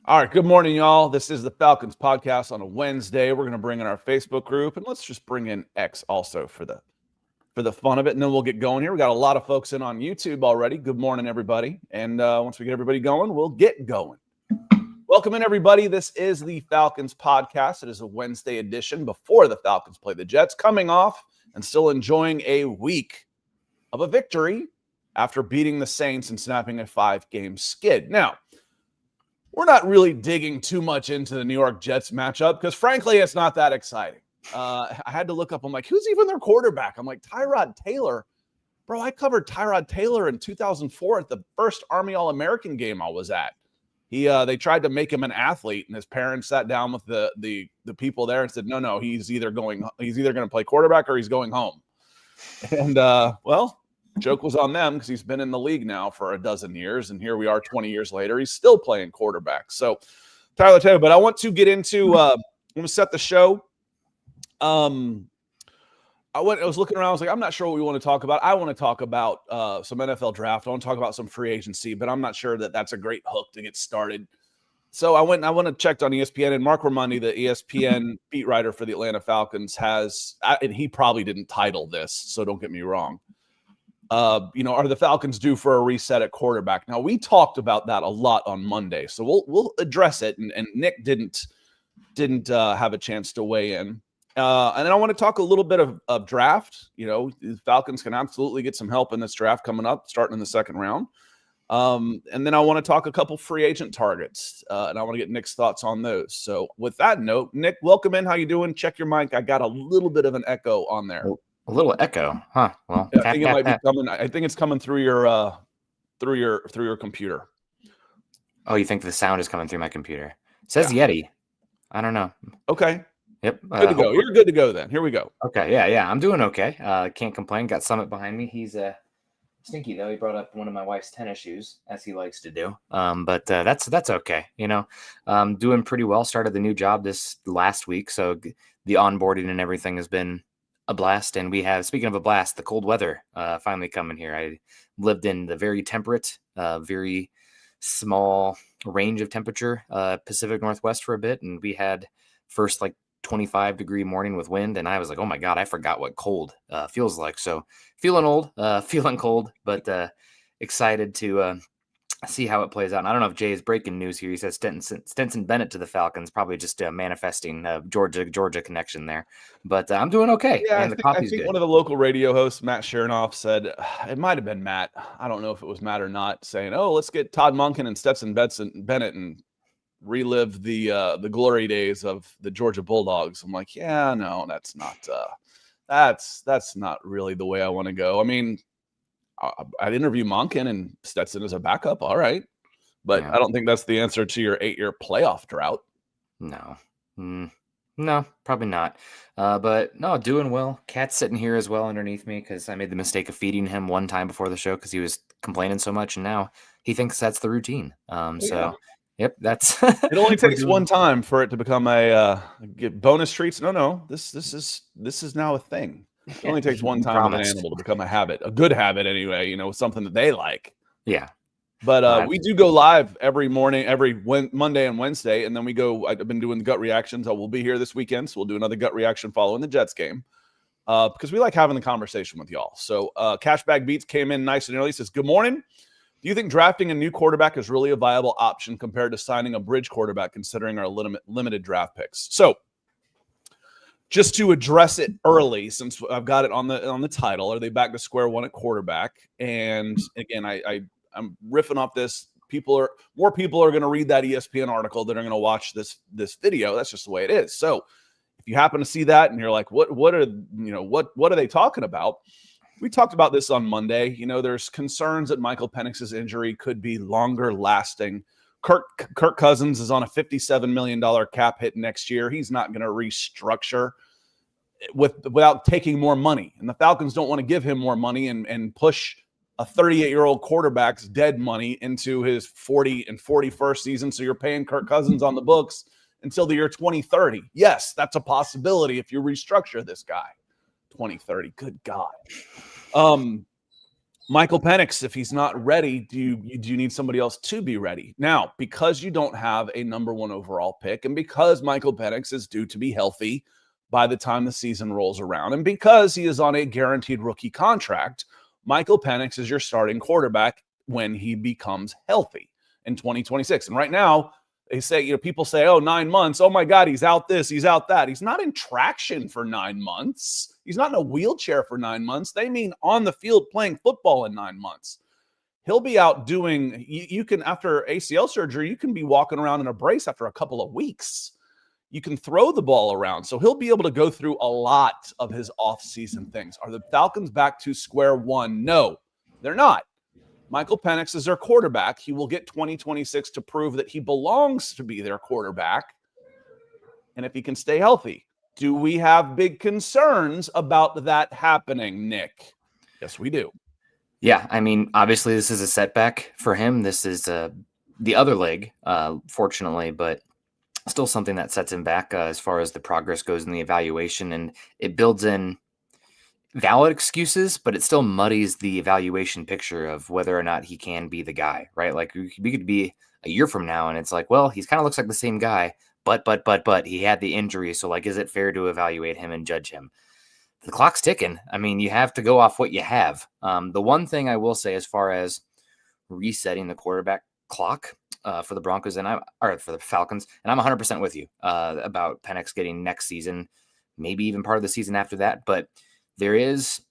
All right, good morning, y'all. This is the Falcons Podcast on a Wednesday. We're going to bring in our Facebook group, and let's just bring in X also for the fun of it, and then we'll get going here. We got a lot of folks in on YouTube already. Good morning, everybody. And once we get everybody going, we'll get going. Welcome in, everybody. This is the Falcons Podcast. It is a Wednesday edition before the Falcons play the Jets, coming off and still enjoying a week of a victory after beating the Saints and snapping a 5-game skid. Now, we're not really digging too much into the New York Jets matchup because, frankly, it's not that exciting. I had to look up. I'm like, who's even their quarterback? I'm like, Tyrod Taylor. Bro, I covered Tyrod Taylor in 2004 at the first Army All-American game I was at. They tried to make him an athlete, and his parents sat down with the people there and said, no, he's either going to play quarterback or he's going home. And joke was on them because he's been in the league now for a dozen years, and here we are 20 years later. He's still playing quarterback. So, Tyler Taylor, but I want to get into I'm going to set the show. I was looking around. I was like, I'm not sure what we want to talk about. I want to talk about some NFL draft. I want to talk about some free agency, but I'm not sure that that's a great hook to get started. So I went and checked on ESPN, and Mark Raimondi, the ESPN beat writer for the Atlanta Falcons, and he probably didn't title this, so don't get me wrong. Are the Falcons due for a reset at quarterback? Now, we talked about that a lot on Monday, so we'll address it. And Nick didn't have a chance to weigh in. And then I want to talk a little bit of draft. The Falcons can absolutely get some help in this draft coming up, starting in the second round. And then I want to talk a couple free agent targets, and I want to get Nick's thoughts on those. So with that note, Nick, welcome in. How you doing? Check your mic. I got a little bit of an echo on there. A little echo, huh? Well, yeah, I think it might be coming. I think it's coming through your computer. Oh, you think the sound is coming through my computer? It says Yeti. I don't know. Okay. Yep. Good to go. You're good to go then. Here we go. Okay. Yeah. I'm doing okay. Can't complain. Got Summit behind me. He's stinky though. He brought up one of my wife's tennis shoes, as he likes to do. But that's okay. Doing pretty well. Started the new job this last week, so the onboarding and everything has been a blast. And we have, speaking of a blast, the cold weather finally coming here. I lived in the very temperate, very small range of temperature, Pacific Northwest for a bit. And we had first 25-degree morning with wind. And I was like, oh my God, I forgot what cold feels like. So feeling old, feeling cold, but excited to see how it plays out. And I don't know if Jay is breaking news here. He says Stetson Bennett to the Falcons, probably just manifesting Georgia connection there. But I'm doing okay. Yeah, and I think one of the local radio hosts, Matt Chernoff, said it might have been Matt. I don't know if it was Matt or not, saying, "Oh, let's get Todd Monken and Stetson Bennett and relive the glory days of the Georgia Bulldogs." I'm like, yeah, no, that's not really the way I want to go. I mean, I'd interview Monken and Stetson as a backup. All right. But yeah. I don't think that's the answer to your 8-year playoff drought. No, probably not. But no, doing well. Cat's sitting here as well underneath me because I made the mistake of feeding him one time before the show because he was complaining so much. And now he thinks that's the routine. So, yep, that's it only takes one time for it to become a get bonus treats. No, this is now a thing. It only takes one time with an animal to become a habit, a good habit anyway, something that they like. Yeah. But we do go live every morning, Monday and Wednesday, and then we go. I've been doing the gut reactions. I will be here this weekend, so we'll do another gut reaction following the Jets game because we like having the conversation with y'all. So Cashback Beats came in nice and early. He says, good morning. Do you think drafting a new quarterback is really a viable option compared to signing a bridge quarterback considering our limited draft picks? So just to address it early, since I've got it on the title, are they back to square one at quarterback? And again, I'm riffing off this. More people are going to read that ESPN article than are going to watch this video. That's just the way it is. So if you happen to see that and you're like, what are they talking about? We talked about this on Monday. There's concerns that Michael Penix's injury could be longer lasting. Kirk Cousins is on a $57 million cap hit next year. He's not going to restructure without taking more money. And the Falcons don't want to give him more money and push a 38-year-old quarterback's dead money into his 40 and 41st season. So you're paying Kirk Cousins on the books until the year 2030. Yes, that's a possibility if you restructure this guy. 2030. Good God. Michael Penix, if he's not ready, do you need somebody else to be ready? Now, because you don't have a number 1 overall pick, and because Michael Penix is due to be healthy by the time the season rolls around, and because he is on a guaranteed rookie contract, Michael Penix is your starting quarterback when he becomes healthy in 2026. And right now, they say, people say, 9 months. Oh my God, he's out this, he's out that. He's not in traction for 9 months. He's not in a wheelchair for 9 months. They mean on the field playing football in 9 months. He'll be out doing, you can, after ACL surgery, you can be walking around in a brace after a couple of weeks. You can throw the ball around. So he'll be able to go through a lot of his off-season things. Are the Falcons back to square one? No, they're not. Michael Penix is their quarterback. He will get 2026 to prove that he belongs to be their quarterback. And if he can stay healthy, do we have big concerns about that happening, Nick? Yes, we do. Yeah, I mean, obviously this is a setback for him. This is the other leg, fortunately, but still something that sets him back as far as the progress goes in the evaluation. And it builds in valid excuses, but it still muddies the evaluation picture of whether or not he can be the guy, right? Like we could be a year from now and it's like, well, he's kind of looks like the same guy, but he had the injury. So like, is it fair to evaluate him and judge him? The clock's ticking. I mean, you have to go off what you have. The one thing I will say as far as resetting the quarterback clock for the Broncos or for the Falcons, and I'm 100% with you about Penix getting next season, maybe even part of the season after that, but there is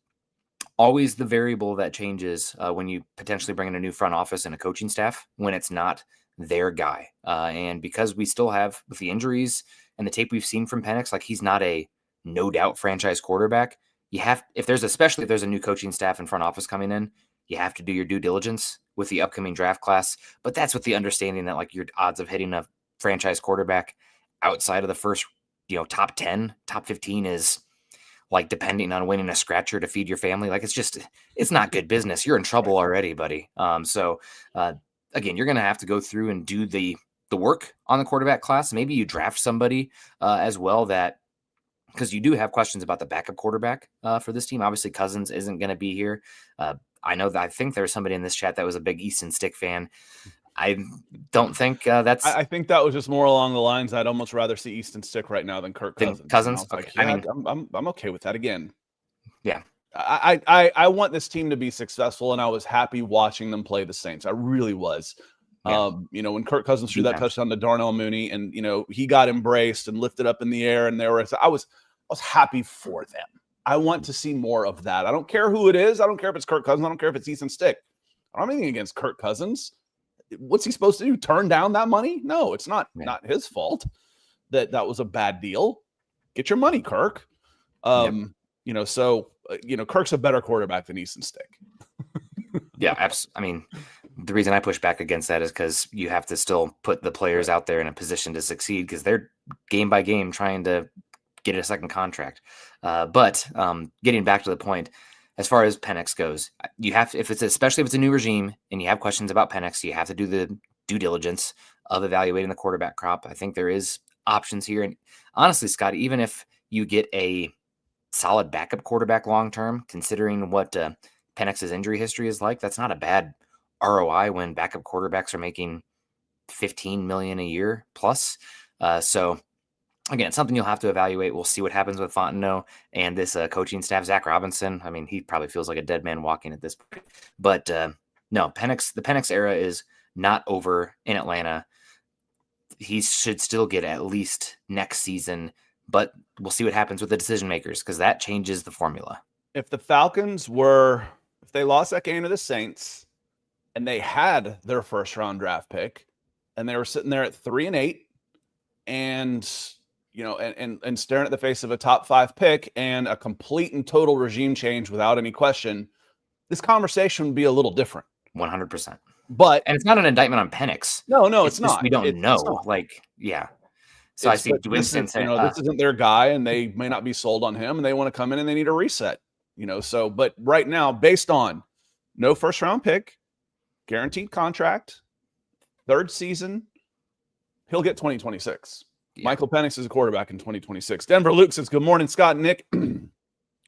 always the variable that changes when you potentially bring in a new front office and a coaching staff when it's not their guy. And because we still have, with the injuries and the tape we've seen from Penix, like he's not a no doubt franchise quarterback. Especially if there's a new coaching staff and front office coming in, you have to do your due diligence with the upcoming draft class. But that's with the understanding that like your odds of hitting a franchise quarterback outside of the first, top 10, top 15 is like depending on winning a scratcher to feed your family. Like it's not good business. You're in trouble already, buddy. So again, you're going to have to go through and do the work on the quarterback class. Maybe you draft somebody as well because you do have questions about the backup quarterback for this team. Obviously Cousins isn't going to be here. I think there's somebody in this chat that was a big Easton Stick fan. I don't think that's. I think that was just more along the lines. I'd almost rather see Easton Stick right now than Kirk Cousins. Okay. Like, I'm okay with that again. Yeah. I want this team to be successful, and I was happy watching them play the Saints. I really was. Yeah. When Kirk Cousins threw that touchdown to Darnell Mooney, and he got embraced and lifted up in the air, and I was happy for them. I want to see more of that. I don't care who it is. I don't care if it's Kirk Cousins. I don't care if it's Easton Stick. I don't have anything against Kirk Cousins. What's he supposed to do? Turn down that money? No, it's not his fault that was a bad deal. Get your money, Kirk. Kirk's a better quarterback than Easton Stick. Yeah, absolutely. I mean, the reason I push back against that is because you have to still put the players out there in a position to succeed because they're game by game trying to get a second contract. But getting back to the point, as far as Penix goes, you have to, especially if it's a new regime and you have questions about Penix, you have to do the due diligence of evaluating the quarterback crop. I think there is options here. And honestly, Scott, even if you get a solid backup quarterback long-term, considering what Penix's injury history is like, that's not a bad ROI when backup quarterbacks are making $15 million a year plus. So again, it's something you'll have to evaluate. We'll see what happens with Fontenot and this coaching staff. Zach Robinson, I mean, he probably feels like a dead man walking at this point. But no, the Penix era is not over in Atlanta. He should still get at least next season, but we'll see what happens with the decision makers because that changes the formula. If the Falcons if they lost that game to the Saints and they had their first round draft pick and they were sitting there at 3-8 and staring at the face of a top 5 pick and a complete and total regime change without any question, this conversation would be a little different. 100%. And it's not an indictment on Penix. No, it's not. We don't know. Yeah. So I see Winston saying, this isn't their guy and they may not be sold on him and they want to come in and they need a reset, but right now, based on no first round pick, guaranteed contract, third season, he'll get 2026. Yeah. Michael Penix is a quarterback in 2026. Denver Luke says, good morning, Scott and Nick.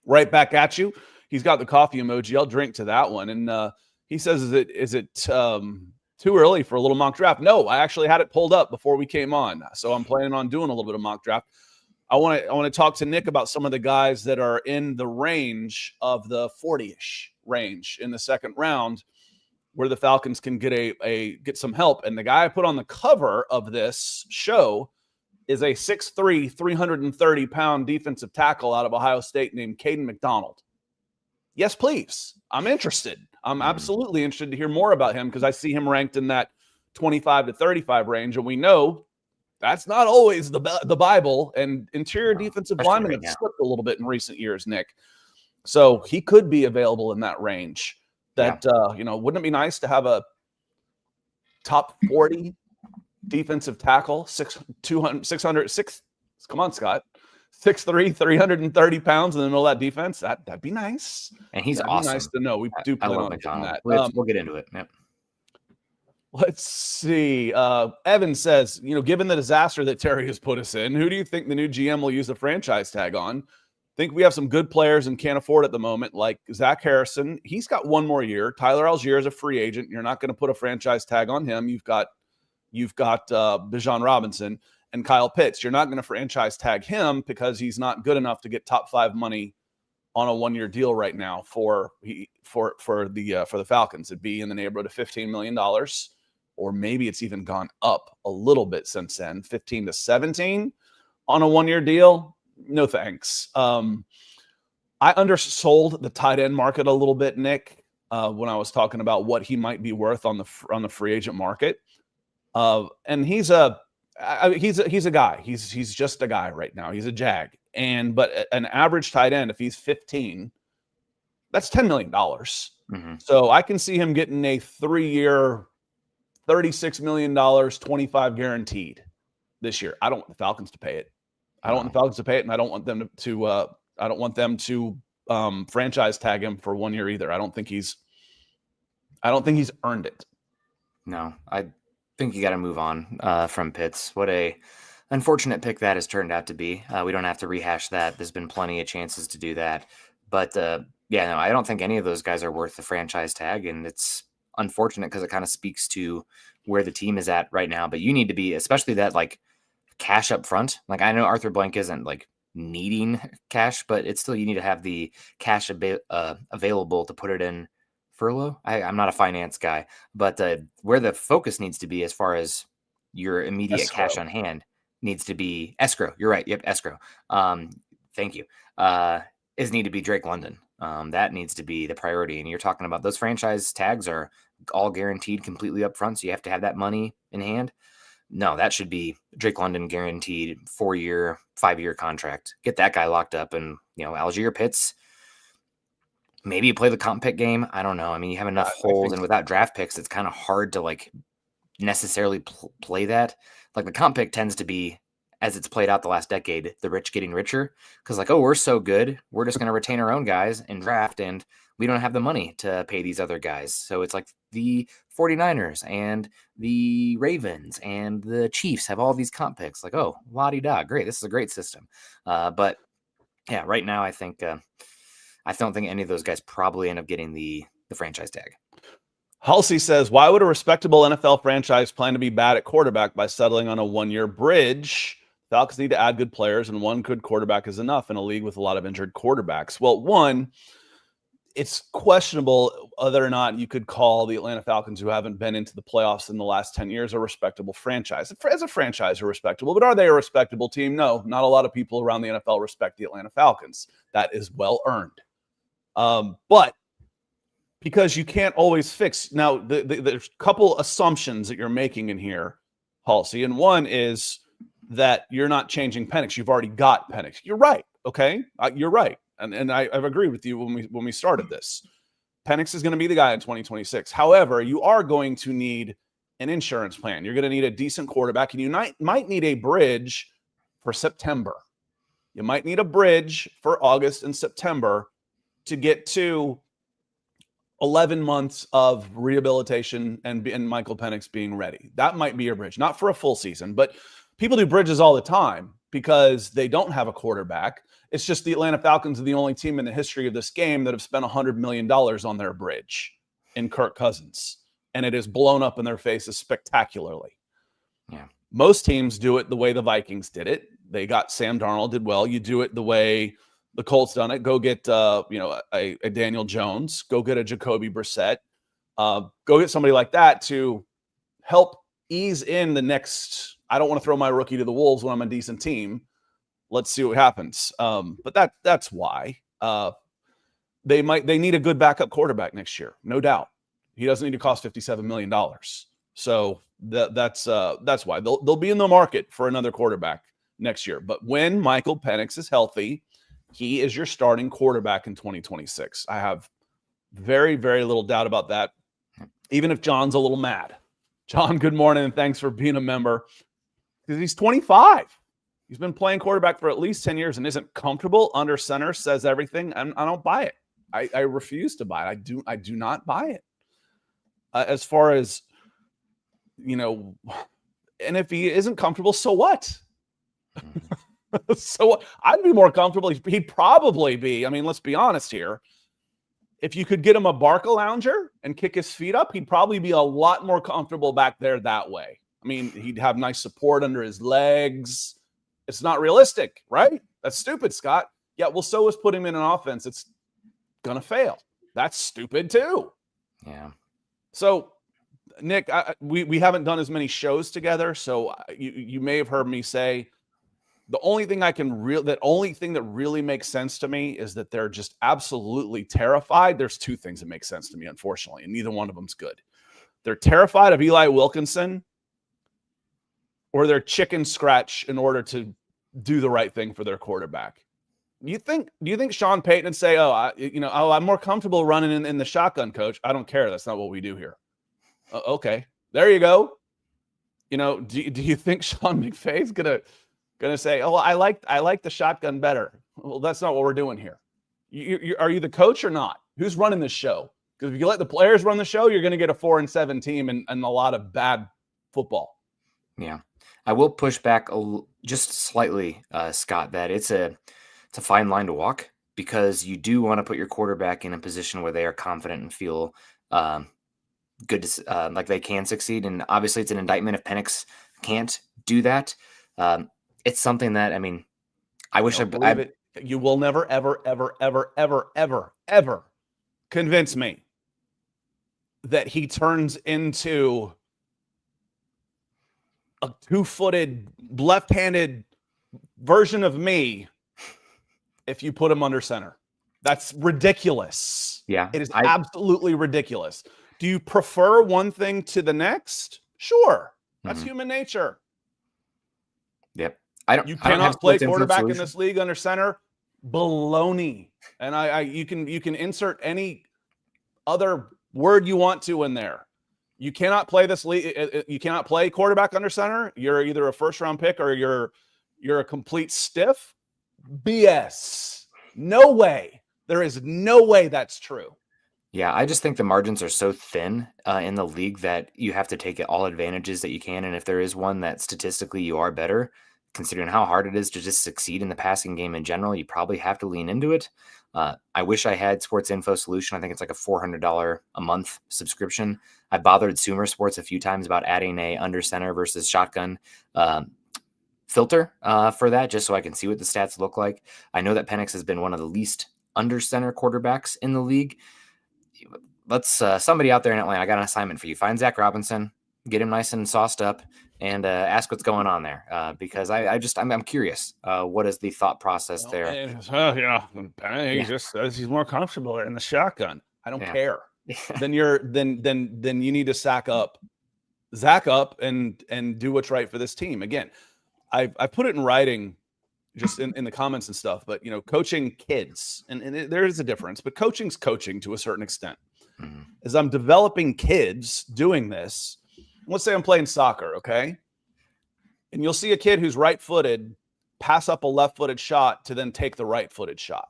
Right back at you. he's got the coffee emoji. I'll drink to that one. And he says, is it too early for a little mock draft? No, I actually had it pulled up before we came on. So I'm planning on doing a little bit of mock draft. I want to talk to Nick about some of the guys that are in the range of the 40-ish range in the second round, where the Falcons can get some help. And the guy I put on the cover of this show is a 6'3", 330-pound defensive tackle out of Ohio State named Caden McDonald. Yes, please. I'm interested. I'm absolutely interested to hear more about him because I see him ranked in that 25 to 35 range, and we know that's not always the Bible, and interior defensive linemen have slipped a little bit in recent years, Nick. So he could be available in that range. That, wouldn't it be nice to have a top 40 defensive tackle, 6'3", 330 pounds in the middle of that defense? That'd be nice. And he's That'd awesome. Be nice to know. We do plan on doing that. We'll get into it. Yep. Let's see. Evan says, given the disaster that Terry has put us in, who do you think the new GM will use the franchise tag on? Think we have some good players and can't afford at the moment, like Zach Harrison. He's got one more year. Tyler Algier is a free agent. You're not going to put a franchise tag on him. You've got Bijan Robinson and Kyle Pitts. You're not going to franchise tag him because he's not good enough to get top 5 money on a 1-year deal right now for the Falcons. It'd be in the neighborhood of $15 million. Or maybe it's even gone up a little bit since then, 15 to 17 on a 1-year deal. No thanks. I undersold the tight end market a little bit, Nick, when I was talking about what he might be worth on the free agent market. And he's a guy. He's just a guy right now. He's a jag. But an average tight end, if he's 15, that's $10 million. Mm-hmm. So I can see him getting a 3-year, $36 million, 25 guaranteed this year. I don't want the Falcons to pay it. And I don't want them to franchise tag him for 1 year either. I don't think he's earned it. No, I think you got to move on from Pitts. What a unfortunate pick that has turned out to be. We don't have to rehash that. There's been plenty of chances to do that. But I don't think any of those guys are worth the franchise tag, and it's unfortunate because it kind of speaks to where the team is at right now. But you need to be, especially that like cash up front. Like I know Arthur Blank isn't like needing cash, but it's still, you need to have the cash available to put it in furlough. I'm not a finance guy, but where the focus needs to be as far as your immediate cash on hand needs to be escrow. You're right. Yep. Escrow. Thank you. Is need to be Drake London. That needs to be the priority. And you're talking about those franchise tags are all guaranteed completely up front. So you have to have that money in hand. No, that should be Drake London guaranteed 4-year, 5-year contract. Get that guy locked up. And, Algier Pitts, maybe you play the comp pick game. I don't know. I mean, you have enough holes, and without draft picks, it's kind of hard to like necessarily play that. Like the comp pick tends to be, as it's played out the last decade, the rich getting richer. Because like, oh, we're so good, we're just going to retain our own guys and draft, and we don't have the money to pay these other guys. So it's like the 49ers and the Ravens and the Chiefs have all these comp picks. Like, oh, la-di-da, great. This is a great system. But yeah, right now I think I don't think any of those guys probably end up getting the franchise tag. Halsey says, why would a respectable NFL franchise plan to be bad at quarterback by settling on a 1-year bridge? Falcons need to add good players, and one good quarterback is enough in a league with a lot of injured quarterbacks. Well, one, it's questionable whether or not you could call the Atlanta Falcons, who haven't been into the playoffs in the last 10 years, a respectable franchise. As a franchise, are respectable, but are they a respectable team? No, not a lot of people around the NFL respect the Atlanta Falcons. That is well earned. But because you can't always fix. Now, there's a couple assumptions that you're making in here, Halsey, and one is that you're not changing Penix. You've already got Penix. You're right. Okay, you're right, and I've agreed with you when we started this. Penix is going to be the guy in 2026. However, you are going to need an insurance plan. You're going to need a decent quarterback, and you might need a bridge for September. You might need a bridge for August and September to get to 11 months of rehabilitation and Michael Penix being ready. That might be your bridge, not for a full season, but people do bridges all the time. because they don't have a quarterback. It's just the Atlanta Falcons are the only team in the history of this game that have spent $100 million on their bridge in Kirk Cousins, and it is blown up in their faces spectacularly. Yeah. Most teams do it the way the Vikings did it. They got Sam Darnold, did well. You do it the way the Colts done it. Go get a Daniel Jones. Go get a Jacoby Brissett. Go get somebody like that to help ease in the next. I don't want to throw my rookie to the wolves when I'm a decent team. Let's see what happens. But that's why they need a good backup quarterback next year, no doubt. He doesn't need to cost $57 million. So that's why they'll be in the market for another quarterback next year. But when Michael Penix is healthy, he is your starting quarterback in 2026. I have very, very little doubt about that, even if John's a little mad. John, good morning, and thanks for being a member. Because he's 25. He's been playing quarterback for at least 10 years and isn't comfortable under center, says everything. I don't buy it. I refuse to buy it. I do not buy it. As far as, and if he isn't comfortable, so what? So I'd be more comfortable. He'd probably be, let's be honest here. If you could get him a Barca lounger and kick his feet up, he'd probably be a lot more comfortable back there that way. He'd have nice support under his legs. It's not realistic, right? That's stupid, Scott. Yeah, well, so is putting him in an offense. It's going to fail. That's stupid too. Yeah. So, Nick, we haven't done as many shows together, so you may have heard me say the only thing that really makes sense to me is that they're just absolutely terrified. There's two things that make sense to me, unfortunately, and neither one of them's good. They're terrified of Eli Wilkinson, or they're chicken scratch in order to do the right thing for their quarterback. Do you think Sean Payton would say, I'm more comfortable running in the shotgun, coach? I don't care. That's not what we do here. Okay, there you go. Do you think Sean McVay's gonna say, oh, I like the shotgun better? Well, that's not what we're doing here. Are you the coach or not? Who's running this show? Because if you let the players run the show, you're going to get a 4-7 team and a lot of bad football. Yeah, I will push back just slightly, Scott. That it's a fine line to walk, because you do want to put your quarterback in a position where they are confident and feel good, like they can succeed. And obviously, it's an indictment if Penix can't do that. It's something that I wish I believe it. You will never, ever, ever, ever, ever, ever, ever convince me that he turns into a 2-footed, left-handed version of me if you put him under center. That's ridiculous. Yeah. It is absolutely ridiculous. Do you prefer one thing to the next? Sure. That's human nature. Yep. You cannot play quarterback in this league under center. Baloney. And you can insert any other word you want to in there. You cannot play this league. You cannot play quarterback under center. You're either a first-round pick or you're a complete stiff. BS. No way. There is no way that's true. Yeah, I just think the margins are so thin in the league that you have to take all advantages that you can. And if there is one that statistically you are better, considering how hard it is to just succeed in the passing game in general, you probably have to lean into it. I wish I had Sports Info Solution. I think it's like a $400 a month subscription. I bothered Sumer Sports a few times about adding a under center versus shotgun filter for that, just so I can see what the stats look like. I know that Penix has been one of the least under center quarterbacks in the league. Let's somebody out there in Atlanta, I got an assignment for you. Find Zach Robinson, get him nice and sauced up, and ask what's going on there, because I'm curious. What is the thought process there? He just says he's more comfortable in the shotgun. I don't care. Then you need to Zach up and do what's right for this team. Again, I put it in writing, just in the comments and stuff. But coaching kids, and there is a difference. But coaching's coaching to a certain extent. Mm-hmm. As I'm developing kids doing this. Let's say I'm playing soccer, okay? And you'll see a kid who's right-footed pass up a left-footed shot to then take the right-footed shot.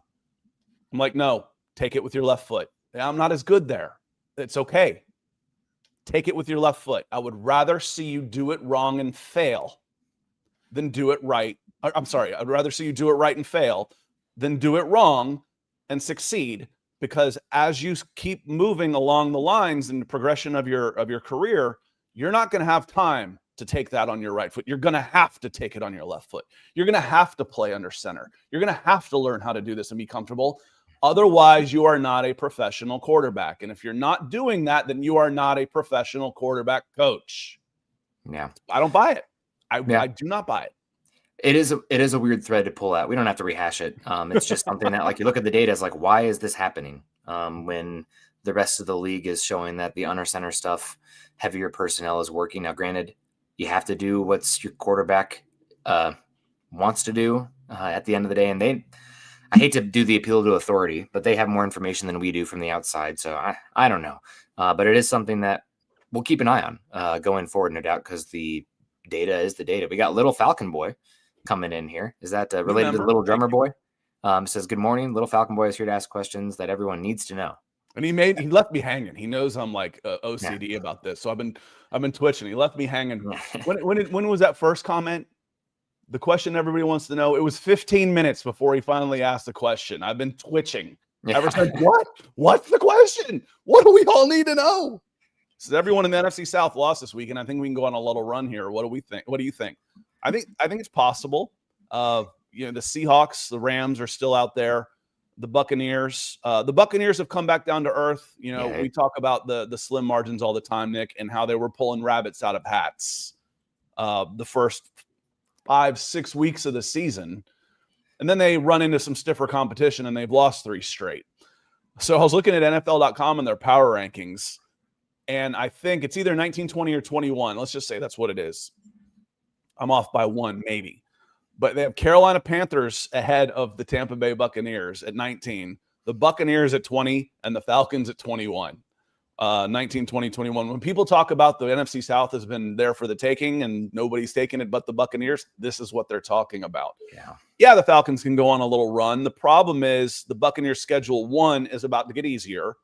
I'm like, no, take it with your left foot. I'm not as good there. It's okay. Take it with your left foot. I would rather see you do it wrong and fail than do it right. I'm sorry. I'd rather see you do it right and fail than do it wrong and succeed. Because as you keep moving along the lines in the progression of your career, you're not going to have time to take that on your right foot. You're going to have to take it on your left foot. You're going to have to play under center. You're going to have to learn how to do this and be comfortable. Otherwise, you are not a professional quarterback. And if you're not doing that, then you are not a professional quarterback coach. Yeah. I don't buy it. I do not buy it. It is a weird thread to pull out. We don't have to rehash it. It's just something that, like, you look at the data, it's like, why is this happening? When the rest of the league is showing that the under center stuff, heavier personnel is working. Now, granted, you have to do what's your quarterback wants to do at the end of the day. And I hate to do the appeal to authority, but they have more information than we do from the outside. So I don't know. But it is something that we'll keep an eye on going forward, no doubt, because the data is the data. We got Little Falcon Boy coming in here. Is that related to the Little Drummer Boy? Says, good morning. Little Falcon Boy is here to ask questions that everyone needs to know. And he left me hanging. He knows I'm like OCD about this. So I've been twitching. He left me hanging. When was that first comment? The question everybody wants to know. It was 15 minutes before he finally asked the question. I've been twitching. Ever since. What? What's the question? What do we all need to know? So everyone in the NFC South lost this week, and I think we can go on a little run here. What do we think? What do you think? I think it's possible. The Seahawks, the Rams are still out there. The Buccaneers have come back down to earth. We talk about the slim margins all the time, Nick, and how they were pulling rabbits out of hats the first 5-6 weeks of the season. And then they run into some stiffer competition and they've lost 3 straight. So I was looking at NFL.com and their power rankings, and I think it's either 19, 20, or 21. Let's just say that's what it is. I'm off by 1, maybe. But they have Carolina Panthers ahead of the Tampa Bay Buccaneers at 19, the Buccaneers at 20, and the Falcons at 21. 19, 20, 21. When people talk about the NFC South has been there for the taking and nobody's taking it but the Buccaneers, this is what they're talking about. Yeah, the Falcons can go on a little run. The problem is the Buccaneers' schedule, 1, is about to get easier,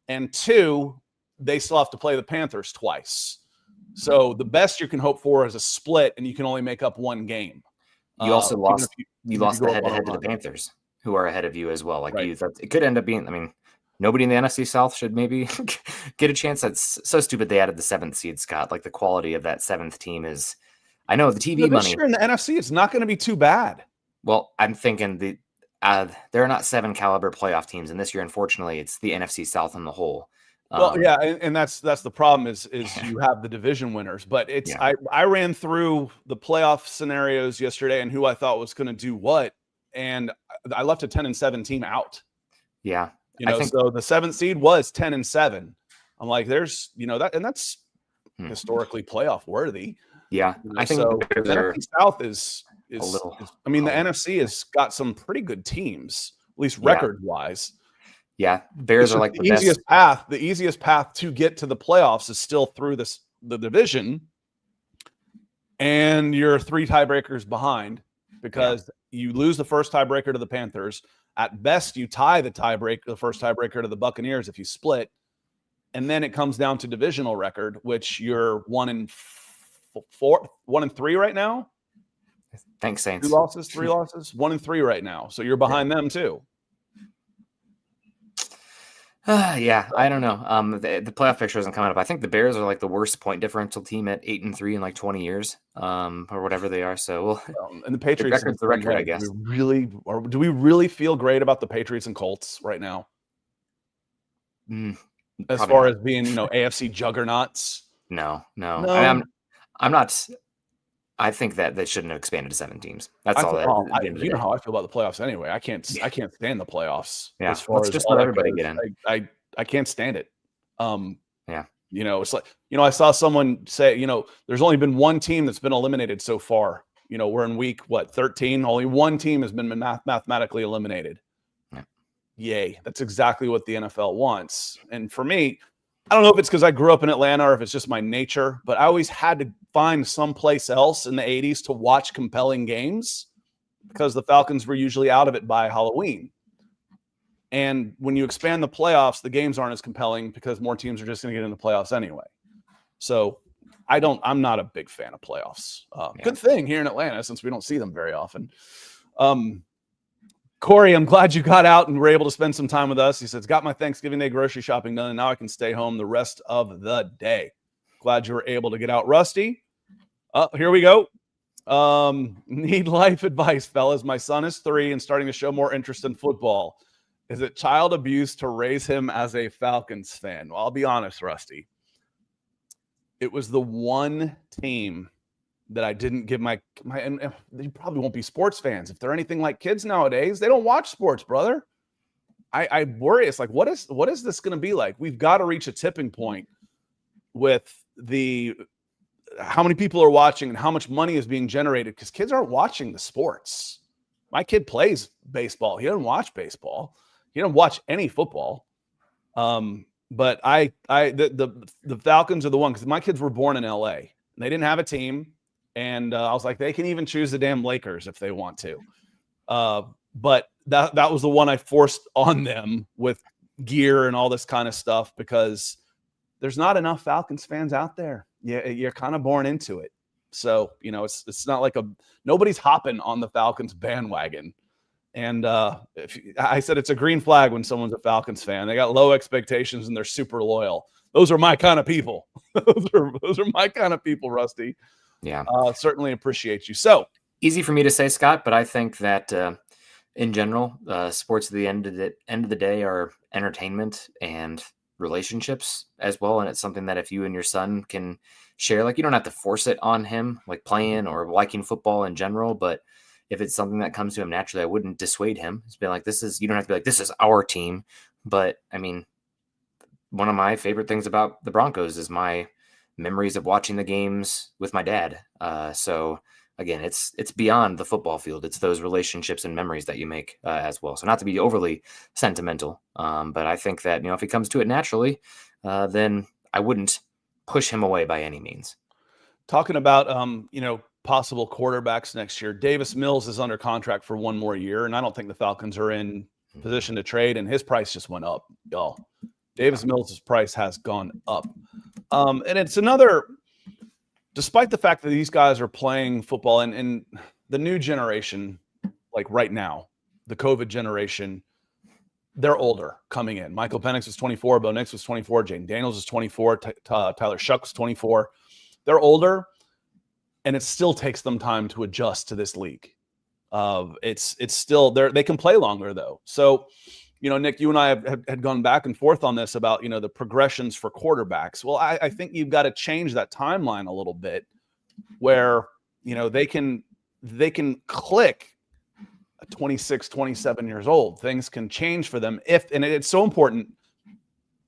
and 2, they still have to play the Panthers twice. So the best you can hope for is a split, and you can only make up 1 game. You also lost the head-to-head to the Panthers, who are ahead of you as well. Like, right. It could end up being, nobody in the NFC South should maybe get a chance. That's so stupid they added the 7th seed, Scott. Like, the quality of that 7th team is, I know the TV money. This year in the NFC, it's not going to be too bad. Well, I'm thinking there are not 7 caliber playoff teams, and this year, unfortunately, it's the NFC South on the whole. Well, yeah, and that's the problem is you have the division winners, but it's I ran through the playoff scenarios yesterday and who I thought was going to do what, and I left a 10-7 team out. Yeah, so the 7th seed was 10-7. I'm like, there's that, and that's historically playoff worthy. Yeah, I think so. The NFC South is the NFC has got some pretty good teams, at least record wise. Yeah, Bears are like the easiest path. The easiest path to get to the playoffs is still through the division, and you're 3 tiebreakers behind because you lose the first tiebreaker to the Panthers. At best, you tie the first tiebreaker to the Buccaneers if you split, and then it comes down to divisional record, which you're 1-3 right now. Thanks, Saints. 2 losses, 3 losses, 1-3 right now. So you're behind them too. I don't know. The playoff picture isn't coming up. I think the Bears are like the worst point differential team at 8-3 in like 20 years, or whatever they are. So and the Patriots, the record, I guess. Do we really feel great about the Patriots and Colts right now? As far as being, AFC juggernauts? No. I'm not. I think that they shouldn't have expanded to 7 teams. That's all. Know how I feel about the playoffs anyway. I can't stand the playoffs. Yeah, let's just let everybody get in. I can't stand it. It's like I saw someone say, there's only been 1 team that's been eliminated so far. We're in week 13. Only 1 team has been mathematically eliminated. Yeah. Yay! That's exactly what the NFL wants. And for me, I don't know if it's because I grew up in Atlanta or if it's just my nature, but I always had to find someplace else in the 80s to watch compelling games because the Falcons were usually out of it by Halloween. And when you expand the playoffs, the games aren't as compelling because more teams are just going to get in the playoffs anyway. So I'm not a big fan of playoffs. Good thing here in Atlanta, since we don't see them very often. Corey, I'm glad you got out and were able to spend some time with us. He says, got my Thanksgiving Day grocery shopping done, and now I can stay home the rest of the day. Glad you were able to get out. Rusty, here we go. Need life advice, fellas. My son is 3 and starting to show more interest in football. Is it child abuse to raise him as a Falcons fan? Well, I'll be honest, Rusty. It was the one team that I didn't give my and they probably won't be sports fans. If they're anything like kids nowadays, they don't watch sports, brother. I worry. It's like, what is this going to be like? We've got to reach a tipping point with how many people are watching and how much money is being generated, because kids aren't watching the sports. My kid plays baseball. He doesn't watch baseball. He doesn't watch any football. But the Falcons are the one, because my kids were born in LA and they didn't have a team. And I was like, they can even choose the damn Lakers if they want to. But that was the one I forced on them with gear and all this kind of stuff, because there's not enough Falcons fans out there. Yeah, you're kind of born into it. So, it's not like nobody's hopping on the Falcons bandwagon. And I said it's a green flag when someone's a Falcons fan. They got low expectations and they're super loyal. Those are my kind of people. those are my kind of people, Rusty. Yeah. Certainly appreciate you. So easy for me to say, Scott, but I think that in general, sports at the end of the day are entertainment and relationships as well. And it's something that if you and your son can share, like, you don't have to force it on him, like playing or liking football in general, but if it's something that comes to him naturally, I wouldn't dissuade him. It's been like, you don't have to be like, this is our team. But I mean, one of my favorite things about the Broncos is my memories of watching the games with my dad. So again, it's beyond the football field. It's those relationships and memories that you make as well. So not to be overly sentimental, but I think that, if he comes to it naturally, then I wouldn't push him away by any means. Talking about, possible quarterbacks next year, Davis Mills is under contract for 1 more year, and I don't think the Falcons are in position to trade, and his price just went up, y'all. Davis Mills' price has gone up. And it's another, despite the fact that these guys are playing football and the new generation, like right now, the COVID generation, they're older coming in. Michael Penix was 24, Bo Nix was 24, Jaden Daniels is 24, Tyler Shuck was 24. They're older, and it still takes them time to adjust to this league. It's still there. They can play longer though. So, Nick, you and I had gone back and forth on this about, the progressions for quarterbacks. Well, I think you've got to change that timeline a little bit where, they can click at 26, 27 years old. Things can change for them and it's so important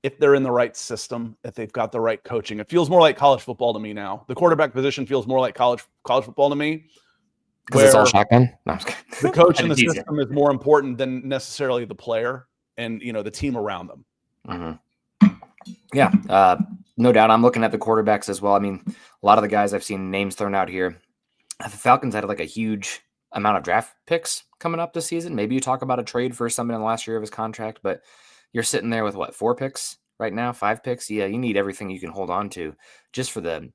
if they're in the right system, if they've got the right coaching. It feels more like college football to me now. The quarterback position feels more like college football to me. Because it's all shotgun? No, the coach and the system is more important than necessarily the player and, the team around them. Mm-hmm. Yeah, no doubt. I'm looking at the quarterbacks as well. I mean, a lot of the guys I've seen names thrown out here. The Falcons had like a huge amount of draft picks coming up this season. Maybe you talk about a trade for someone in the last year of his contract, but you're sitting there with 4 picks right now, 5 picks. Yeah, you need everything you can hold on to just for the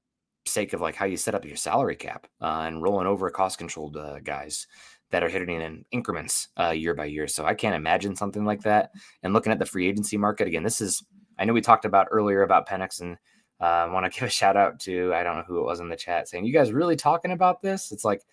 sake of like how you set up your salary cap and rolling over cost controlled guys that are hitting in increments year by year. So I can't imagine something like that. And looking at the free agency market again, I know we talked about earlier about Penix, and I want to give a shout out to, I don't know who it was in the chat saying, you guys really talking about this? It's like,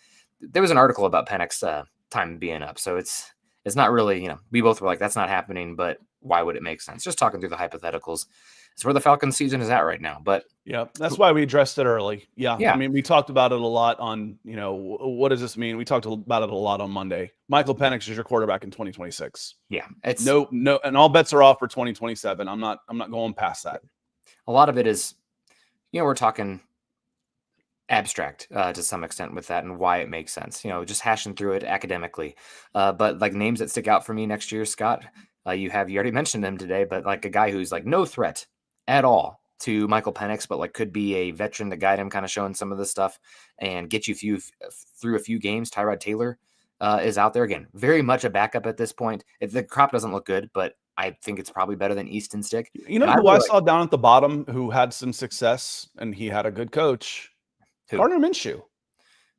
there was an article about Penix time being up. So it's not really, we both were like, that's not happening, but why would it make sense? Just talking through the hypotheticals. It's where the Falcons season is at right now. But yeah, that's why we addressed it early. Yeah. I mean, we talked about it a lot on, what does this mean? We talked about it a lot on Monday. Michael Penix is your quarterback in 2026. Yeah. It's no, and all bets are off for 2027. I'm not going past that. A lot of it is, we're talking abstract to some extent with that and why it makes sense, just hashing through it academically. But like names that stick out for me next year, Scott, you already mentioned him today, but like a guy who's like no threat at all to Michael Penix, but like could be a veteran to guide him, kind of showing some of this stuff and get you through a few games. Tyrod Taylor is out there again, very much a backup at this point. The crop doesn't look good, but I think it's probably better than Easton Stick. You know who I saw down at the bottom who had some success and he had a good coach? Who? Gardner Minshew.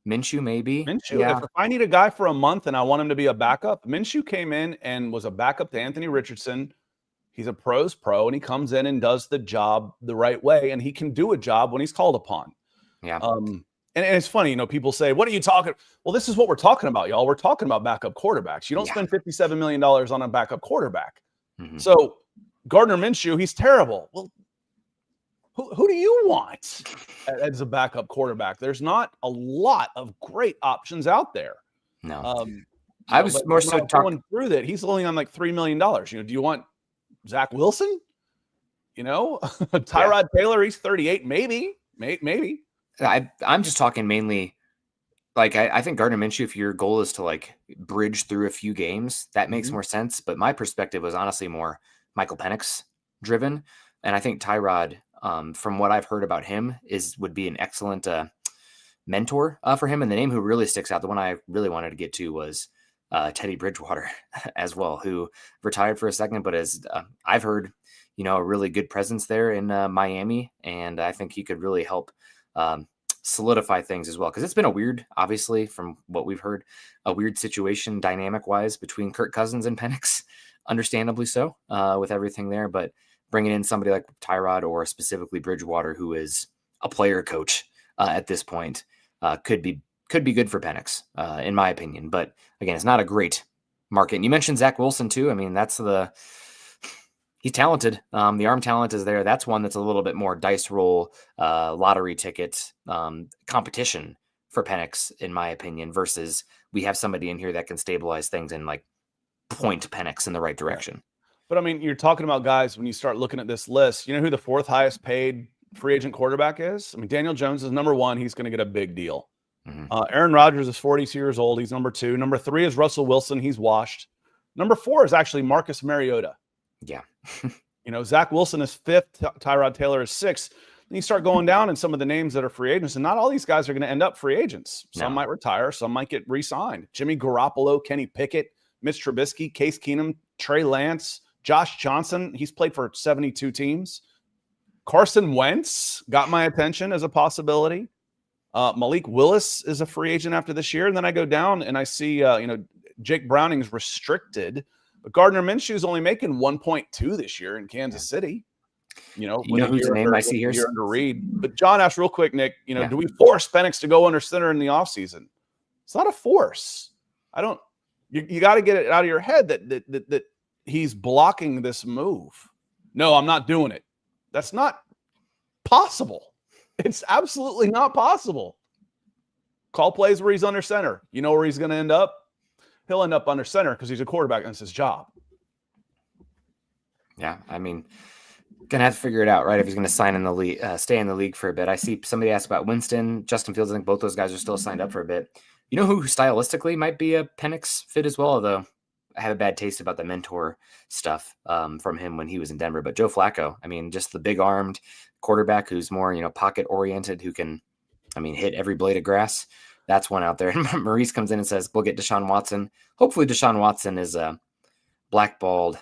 Minshew, maybe. Minshew. Yeah. If I need a guy for a month and I want him to be a backup, Minshew came in and was a backup to Anthony Richardson. He's a pro's pro, and he comes in and does the job the right way, and he can do a job when he's called upon. Yeah. And it's funny, you know, people say, what are you talking? Well, this is what we're talking about, y'all. We're talking about backup quarterbacks. You don't spend $57 million on a backup quarterback. Mm-hmm. So Gardner Minshew, he's terrible. Well, who do you want as a backup quarterback? There's not a lot of great options out there. No. I was more so talking through that. He's only on like $3 million. You know, do you want Zach Wilson? You know, Tyrod Taylor, he's 38, maybe. I'm just talking mainly, like, I think Gardner Minshew, if your goal is to like bridge through a few games, that makes more sense. But my perspective was honestly more Michael Penix driven. And I think Tyrod, from what I've heard about him, would be an excellent mentor for him. And the name who really sticks out, the one I really wanted to get to was Teddy Bridgewater as well, who retired for a second, but as I've heard, you know, a really good presence there in Miami. And I think he could really help solidify things as well. Because it's been a weird, obviously, from what we've heard, a weird situation dynamic wise between Kirk Cousins and Penix, understandably so, with everything there. But bringing in somebody like Tyrod or specifically Bridgewater, who is a player coach at this point, could be good for Penix, in my opinion. But again, it's not a great market. And you mentioned Zach Wilson too. I mean, he's talented. The arm talent is there. That's one that's a little bit more dice roll, lottery ticket competition for Penix, in my opinion, versus we have somebody in here that can stabilize things and like point Penix in the right direction. But I mean, you're talking about guys, when you start looking at this list, you know who the fourth highest paid free agent quarterback is? I mean, Daniel Jones is number one. He's going to get a big deal. Mm-hmm. Aaron Rodgers is 42 years old. He's number two. Number three is Russell Wilson. He's washed. Number four is actually Marcus Mariota. Yeah. You know, Zach Wilson is fifth. Tyrod Taylor is sixth. Then you start going down in some of the names that are free agents, and not all these guys are going to end up free agents. Some might retire. Some might get re-signed. Jimmy Garoppolo, Kenny Pickett, Mitch Trubisky, Case Keenum, Trey Lance, Josh Johnson. He's played for 72 teams. Carson Wentz got my attention as a possibility. Malik Willis is a free agent after this year. And then I go down and I see, Jake Browning's restricted, but Gardner Minshew is only making 1.2 this year in Kansas City. You know who's the name I see here? Under Reed. But John asked real quick, Nick, do we force Penix to go under center in the offseason? It's not a force. You got to get it out of your head that he's blocking this move. No, I'm not doing it. That's not possible. It's absolutely not possible. Call plays where he's under center. You know where he's going to end up? He'll end up under center because he's a quarterback and it's his job. Yeah, I mean, gonna have to figure it out, right? If he's going to sign in the league, stay in the league for a bit. I see somebody asked about Winston, Justin Fields. I think both those guys are still signed up for a bit. You know who stylistically might be a Penix fit as well, although I have a bad taste about the mentor stuff from him when he was in Denver. But Joe Flacco, I mean, just the big-armed quarterback who's more, pocket-oriented, who can, hit every blade of grass. That's one out there. And Maurice comes in and says, we'll get Deshaun Watson. Hopefully Deshaun Watson is blackballed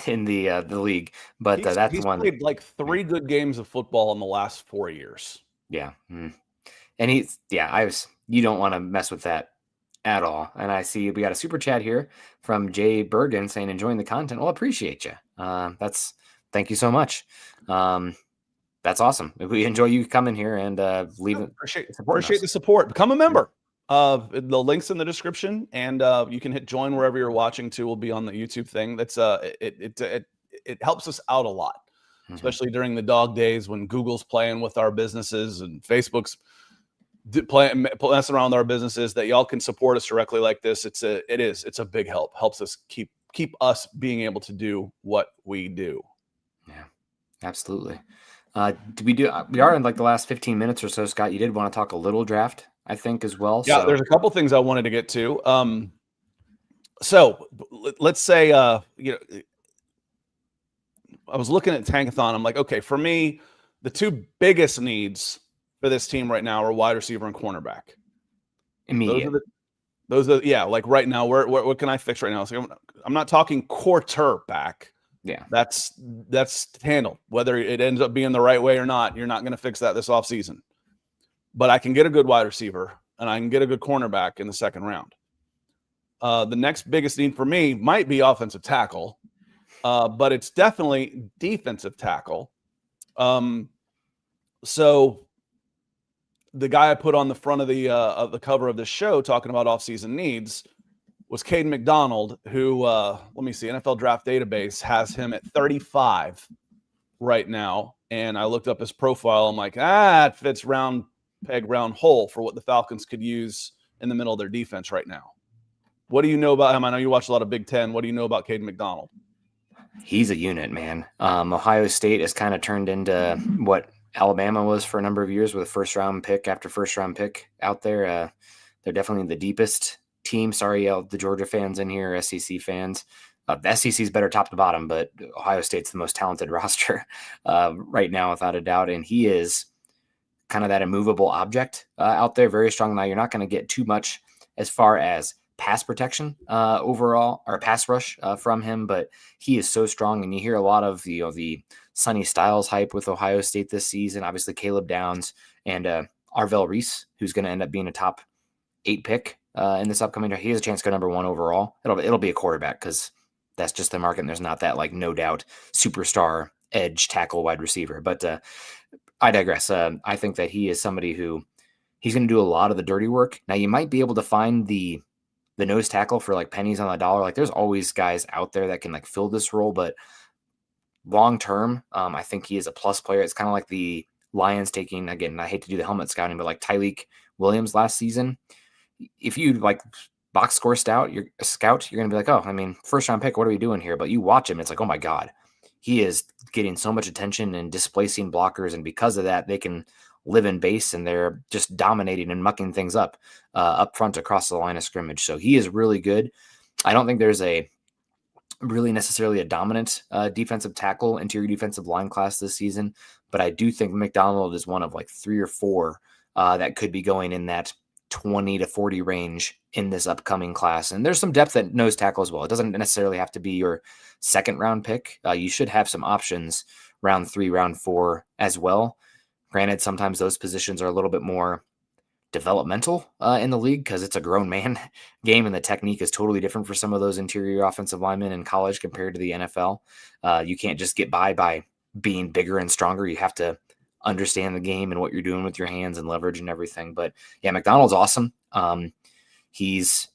in the league. But that's he's one. Played like 3 good games of football in the last 4 years. Yeah. And you don't want to mess with that at all. And I see we got a super chat here from Jay Bergen saying, enjoying the content. Well, appreciate you. Thank you so much. That's awesome. We enjoy you coming here and leaving. Appreciate the support. Become a member. The link's in the description, and you can hit join wherever you're watching too. Will be on the YouTube thing. That's it helps us out a lot, especially during the dog days when Google's playing with our businesses and Facebook's messing around with our businesses. That y'all can support us directly like this. It's a big help. Helps us keep us being able to do what we do. Yeah, absolutely. We are in like the last 15 minutes or so, Scott. You did want to talk a little draft, I think, as well. Yeah, there's a couple things I wanted to get to. So let's say, I was looking at Tankathon. I'm like, okay, for me, the 2 biggest needs for this team right now are wide receiver and cornerback. Immediate. Those are, yeah, like right now, what can I fix right now? So I'm not talking quarterback. Yeah. That's handled. Whether it ends up being the right way or not, you're not going to fix that this offseason. But I can get a good wide receiver, and I can get a good cornerback in the second round. The next biggest need for me might be offensive tackle, but it's definitely defensive tackle. So the guy I put on the front of the cover of the show talking about offseason needs was Caden McDonald, who, let me see, NFL Draft Database has him at 35 right now. And I looked up his profile. I'm like, it fits round peg, round hole for what the Falcons could use in the middle of their defense right now. What do you know about him? I know you watch a lot of Big Ten. What do you know about Caden McDonald? He's a unit, man. Ohio State has kind of turned into what Alabama was for a number of years with a first-round pick after first-round pick out there. They're definitely the deepest team. Sorry, the Georgia fans in here, SEC fans. The SEC is better top to bottom, but Ohio State's the most talented roster right now, without a doubt. And he is kind of that immovable object out there, very strong. Now, you're not going to get too much as far as pass protection overall, or pass rush from him, but he is so strong. And you hear a lot of the Sonny Styles hype with Ohio State this season. Obviously, Caleb Downs and Arvell Reese, who's going to end up being a top 8 pick in this upcoming draft. He has a chance to go number 1 overall. It'll be a quarterback because that's just the market, and there's not that, like, no doubt superstar edge tackle wide receiver. But I digress. I think that he is somebody who he's going to do a lot of the dirty work. Now, you might be able to find the nose tackle for like pennies on the dollar. Like, there's always guys out there that can like fill this role, but long term, I think he is a plus player. It's kind of like the Lions taking, again, I hate to do the helmet scouting, but like Tyleik Williams last season. If you like box score you're going to be like, oh, I mean, first round pick, what are we doing here? But you watch him, it's like, oh my God, he is getting so much attention and displacing blockers. And because of that, they can live in base, and they're just dominating and mucking things up front across the line of scrimmage. So he is really good. I don't think there's a really necessarily a dominant defensive tackle, interior defensive line class this season, but I do think McDonald is one of like 3 or 4 that could be going in that 20 to 40 range in this upcoming class. And there's some depth at nose tackle as well. It doesn't necessarily have to be your second round pick. You should have some options round 3, round 4 as well. Granted, sometimes those positions are a little bit more developmental in the league because it's a grown man game, and the technique is totally different for some of those interior offensive linemen in college compared to the NFL. You can't just get by being bigger and stronger. You have to understand the game and what you're doing with your hands and leverage and everything. But yeah, McDonald's awesome. He's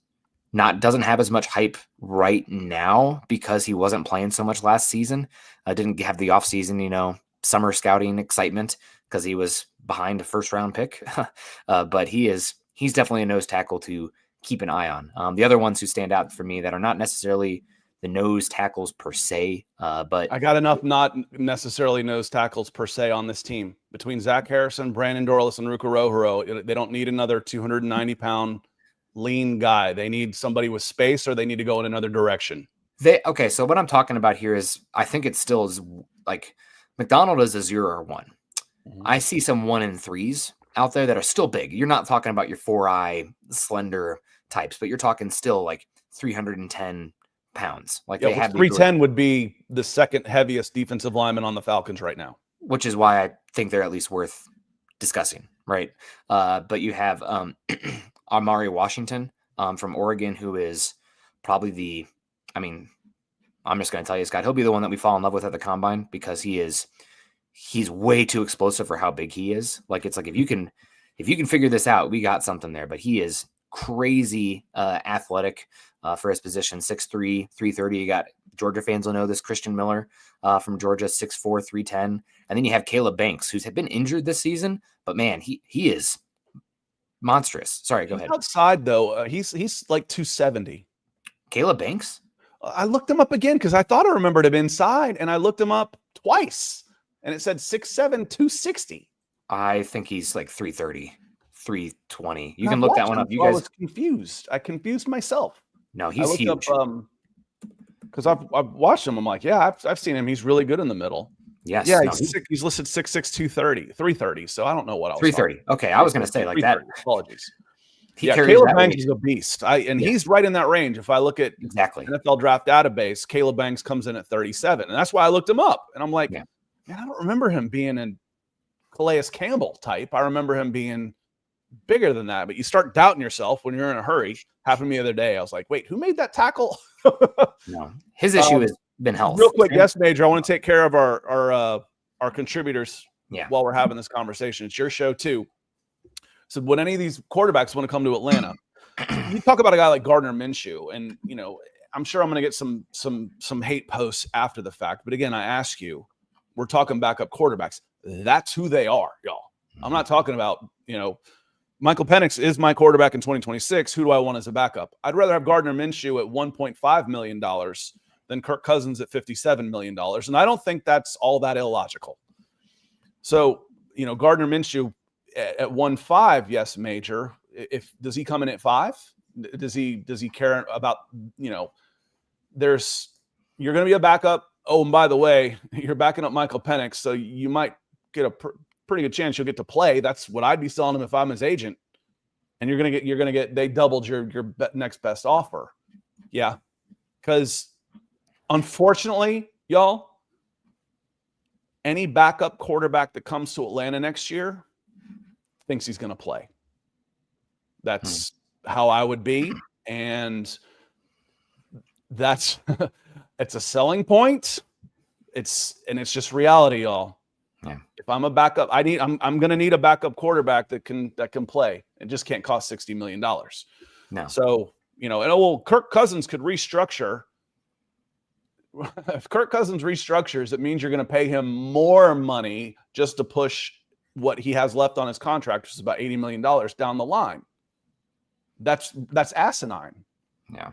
doesn't have as much hype right now because he wasn't playing so much last season. Didn't have the offseason, summer scouting excitement because he was behind a first round pick. But he's definitely a nose tackle to keep an eye on. The other ones who stand out for me that are not necessarily the nose tackles per se, but I got enough not necessarily nose tackles per se on this team between Zach Harrison, Brandon Dorlus, and Ruka Rohuro. They don't need another 290-pound lean guy. They need somebody with space, or they need to go in another direction. Okay, so what I'm talking about here is I think it still is like McDonald is a 0 or 1. Mm-hmm. I see some 1 and 3s out there that are still big. You're not talking about your 4-eye slender types, but you're talking still like 310 pounds. Like, they have 310 would be the second heaviest defensive lineman on the Falcons right now, which is why I think they're at least worth discussing, right? But you have Amari Washington from Oregon, who is probably I'm just going to tell you, Scott, he'll be the one that we fall in love with at the combine because he's way too explosive for how big he is. Like, it's like, if you can figure this out, we got something there. But he is crazy athletic for his position, 6'3", 330. You got Georgia fans will know this, Christian Miller from Georgia, 6'4", 310. And then you have Caleb Banks, who's been injured this season, but man, he is monstrous. Sorry, go ahead. Outside though, he's like 270. Caleb Banks? I looked him up again because I thought I remembered him inside, and I looked him up twice, and it said 6'7", 260. I think he's like 330, 320. You can look that one up. You guys, I was confused. I confused myself. No, he's huge. Because I've watched him. I'm like, yeah, I've seen him. He's really good in the middle. Yes. Yeah, he's listed 6'6", 230, 330. So I don't know what else. 330. Okay, I was going to say like that. Apologies. carries Caleb that Banks weight. is a beast. He's right in that range. If I look at NFL draft database, Caleb Banks comes in at 37. And that's why I looked him up. And I'm like, man, I don't remember him being in Calais Campbell type. I remember him being bigger than that. But you start doubting yourself when you're in a hurry. Happened to me the other day. I was like, wait, who made that tackle? No, his issue has been health. Real quick, yes, Major, I want to take care of our contributors while we're having this conversation. It's your show too. So when any of these quarterbacks want to come to Atlanta, you talk about a guy like Gardner Minshew, and I'm sure I'm going to get some hate posts after the fact. But again, I ask you, we're talking backup quarterbacks. That's who they are, y'all. I'm not talking about Michael Penix is my quarterback in 2026. Who do I want as a backup? I'd rather have Gardner Minshew at $1.5 million than Kirk Cousins at $57 million, and I don't think that's all that illogical. So Gardner Minshew at 1.5, yes, Major. Does he come in at 5? Does he care about you're going to be a backup? Oh, and by the way, you're backing up Michael Penix, so you might get a pretty good chance you'll get to play. That's what I'd be selling him if I'm his agent. And you're gonna get they doubled your next best offer. Yeah, because unfortunately, y'all, any backup quarterback that comes to Atlanta next year thinks he's going to play. That's how I would be. And that's, it's a selling point. It's just reality, y'all. Yeah. If I'm a backup, I'm going to need a backup quarterback that can play. It just can't cost $60 million. No. So, Kirk Cousins could restructure. If Kirk Cousins restructures, it means you're going to pay him more money just to push what he has left on his contract, which is about $80 million down the line. That's asinine. Yeah.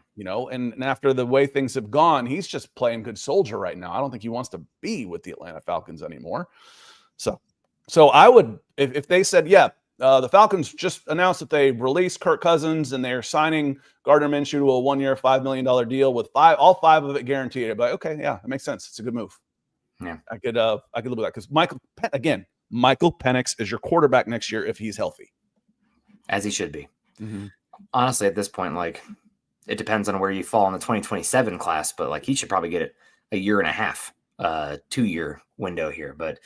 And after the way things have gone, he's just playing good soldier right now. I don't think he wants to be with the Atlanta Falcons anymore. So I would, if they said, the Falcons just announced that they released Kirk Cousins and they're signing Gardner Minshew to a 1-year, $5 million deal with all 5 of it guaranteed. I'd be like, okay, yeah, it makes sense. It's a good move. Yeah. I could live with that because Michael Penix is your quarterback next year if he's healthy. As he should be. Mm-hmm. Honestly, at this point, it depends on where you fall in the 2027 class, but he should probably get it a year and a half, 2-year window here. But,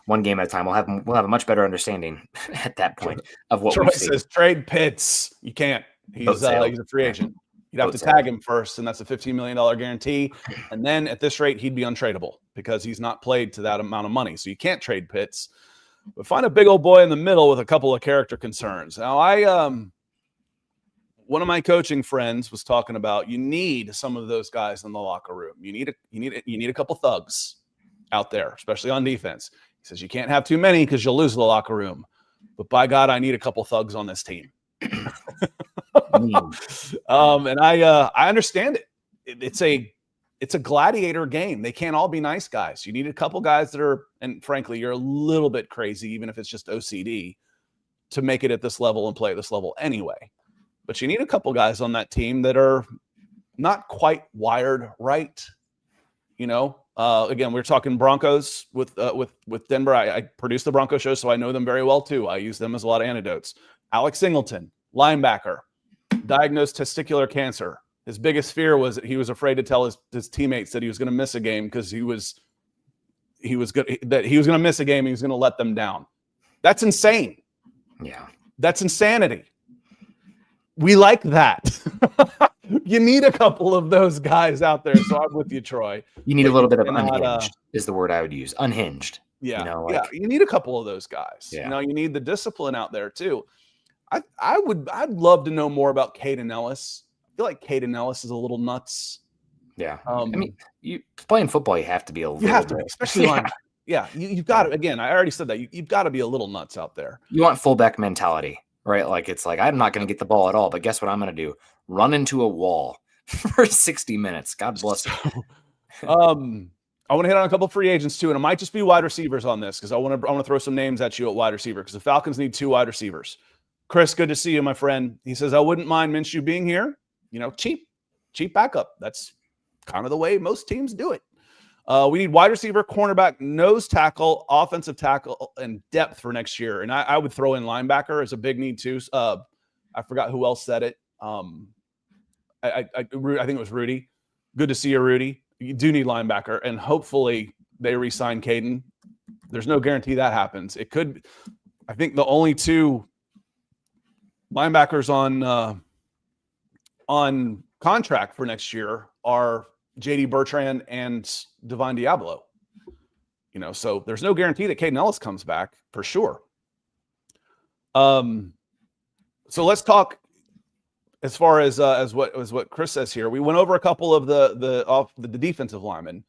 one game at a time, we'll have a much better understanding at that point of what Troy we see. says trade Pitts. You can't. He's a free agent. You'd have to tag him first, and that's a $15 million guarantee. And then at this rate, he'd be untradeable because he's not played to that amount of money. So you can't trade Pitts. But find a big old boy in the middle with a couple of character concerns. Now, one of my coaching friends was talking about you need some of those guys in the locker room. You need a couple thugs out there, especially on defense. He says you can't have too many because you'll lose the locker room. But by God, I need a couple thugs on this team. And I understand it. It's a gladiator game. They can't all be nice guys. You need a couple guys that are, and frankly, you're a little bit crazy, even if it's just OCD, to make it at this level and play at this level anyway. But you need a couple guys on that team that are not quite wired right. Again, we're talking Broncos with Denver. I produced the Bronco show, so I know them very well too. I use them as a lot of anecdotes. Alex Singleton, linebacker, diagnosed testicular cancer. His biggest fear was that he was afraid to tell his teammates that he was going to miss a game because he was going to miss a game. And he was going to let them down. That's insane. Yeah, that's insanity. We like that. You need a couple of those guys out there. So I'm with you, Troy. You need a little bit of unhinged is the word I would use. Unhinged. Yeah. You need a couple of those guys. Yeah. You need the discipline out there too. I'd love to know more about Caden Ellis. I feel like Caden Ellis is a little nuts. Yeah. You playing football, you have to be a little. You have to, especially line. Yeah. You've got to. Again, I already said that. You've got to be a little nuts out there. You want fullback mentality, right? It's I'm not going to get the ball at all, but guess what I'm going to do? Run into a wall for 60 minutes. God bless you. I want to hit on a couple of free agents too, and it might just be wide receivers on this because I want to throw some names at you at wide receiver because the Falcons need 2 wide receivers. Chris, good to see you, my friend. He says I wouldn't mind Minshew being here. Cheap backup. That's kind of the way most teams do it. We need wide receiver, cornerback, nose tackle, offensive tackle, and depth for next year. And I would throw in linebacker as a big need too. I forgot who else said it. I think it was Rudy. Good to see you, Rudy. You do need linebacker, and hopefully they re-sign Caden. There's no guarantee that happens. It could. I think the only two linebackers on contract for next year are J.D. Bertrand and Divine Diablo. So there's no guarantee that Caden Ellis comes back for sure. So let's talk as far as what Chris says here. We went over a couple of the defensive linemen.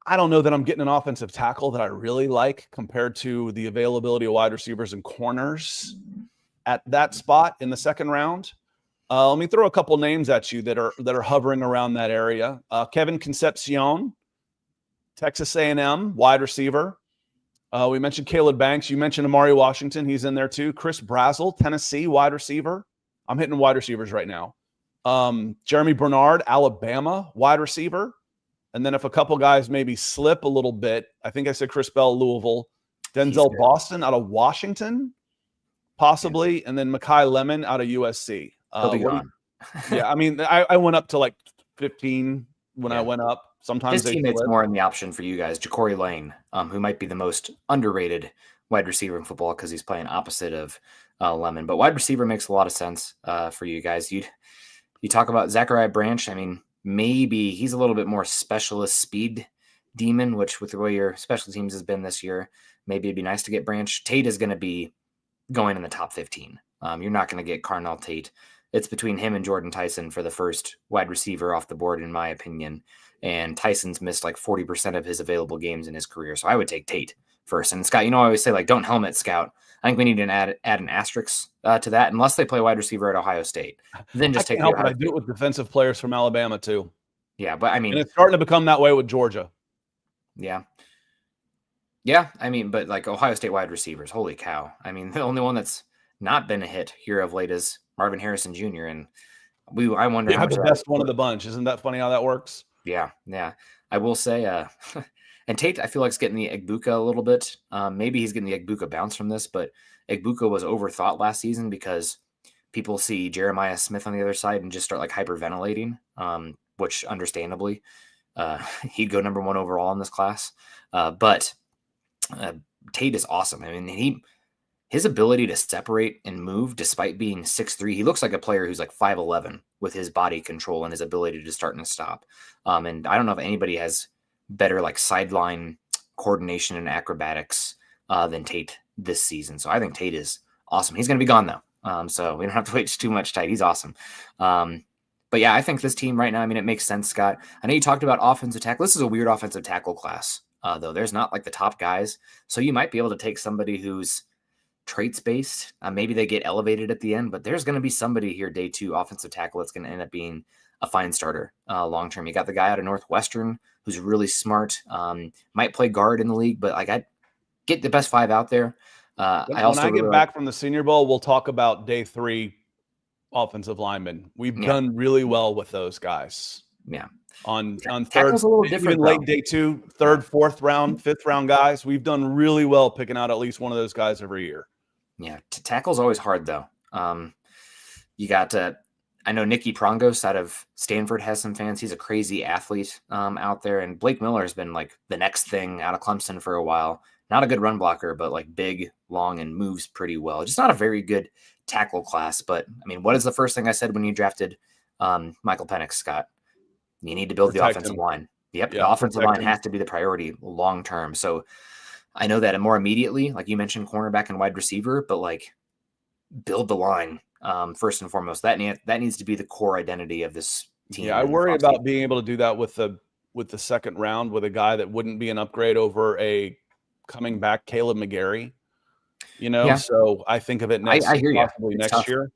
I don't know that I'm getting an offensive tackle that I really like compared to the availability of wide receivers and corners at that spot in the second round. Let me throw a couple names at you that are hovering around that area. Kevin Concepcion, Texas A&M, wide receiver. We mentioned Caleb Banks. You mentioned Amari Washington. He's in there too. Chris Brazel, Tennessee, wide receiver. I'm hitting wide receivers right now. Jeremy Bernard, Alabama, wide receiver. And then if a couple guys maybe slip a little bit, I think I said Chris Bell, Louisville. Denzel Boston out of Washington, possibly. And then Mekhi Lemon out of USC. He'll be gone. Yeah, I mean, I went up to like 15 when I went up. Sometimes his teammate's more in the option for you guys. Ja'Cory Lane, who might be the most underrated wide receiver in football because he's playing opposite of Lemon. But wide receiver makes a lot of sense for you guys. You talk about Zachariah Branch. I mean, maybe he's a little bit more specialist speed demon, which with the way your special teams has been this year, maybe it'd be nice to get Branch. Tate is going to be going in the top 15. You're not going to get Carnell Tate. It's between him and Jordan Tyson for the first wide receiver off the board, in my opinion. And Tyson's missed like 40% of his available games in his career. So I would take Tate first. And Scott, I always say, like, don't helmet scout. I think we need to add an asterisk to that, unless they play wide receiver at Ohio State. Then just take. I do it with defensive players from Alabama too. Yeah, but I mean, and it's starting to become that way with Georgia. Yeah, I mean, but like Ohio State wide receivers, holy cow! I mean, the only one that's not been a hit here of late is Marvin Harrison Jr. And I wonder. Yeah, the best one of the bunch. Isn't that funny how that works? Yeah. I will say, and Tate, I feel like is getting the Egbuka a little bit. Maybe he's getting the Egbuka bounce from this, but Egbuka was overthought last season because people see Jeremiah Smith on the other side and just start like hyperventilating, which understandably, he'd go number 1 overall in this class. But Tate is awesome. I mean, his ability to separate and move despite being 6'3", he looks like a player who's like 5'11" with his body control and his ability to start and stop. And I don't know if anybody has better like sideline coordination and acrobatics than Tate this season. So I think Tate is awesome. He's going to be gone though. So we don't have to wait too much tight. He's awesome. But yeah, I think this team right now, I mean, it makes sense, Scott. I know you talked about offensive tackle. This is a weird offensive tackle class, though. There's not like the top guys. So you might be able to take somebody who's traits based. Maybe they get elevated at the end, but there's going to be somebody here day 2 offensive tackle that's going to end up being a fine starter long term. You got the guy out of Northwestern who's really smart, might play guard in the league, but like I get the best 5 out there. When I get back from the Senior Bowl, we'll talk about day 3 offensive linemen. We've done really well with those guys. Yeah. On third, tackle's a little different, even late day 2, 3rd, 4th round, 5th round guys. We've done really well picking out at least one of those guys every year. Yeah, tackle's always hard though. You got I know Nicky Prongos out of Stanford has some fans. He's a crazy athlete out there, and Blake Miller has been like the next thing out of Clemson for a while. Not a good run blocker, but like big, long, and moves pretty well. Just not a very good tackle class. But I mean, what is the first thing I said when you drafted Michael Penix, Scott? You need to build the offensive line. Yep, the offensive line has to be the priority long term. So I know that more immediately, like you mentioned, cornerback and wide receiver, but like build the line first and foremost. That needs to be the core identity of this team. Yeah, I worry about being able to do that with the second round with a guy that wouldn't be an upgrade over a coming back Caleb McGarry. So I think of it next. I hear you. Possibly next year.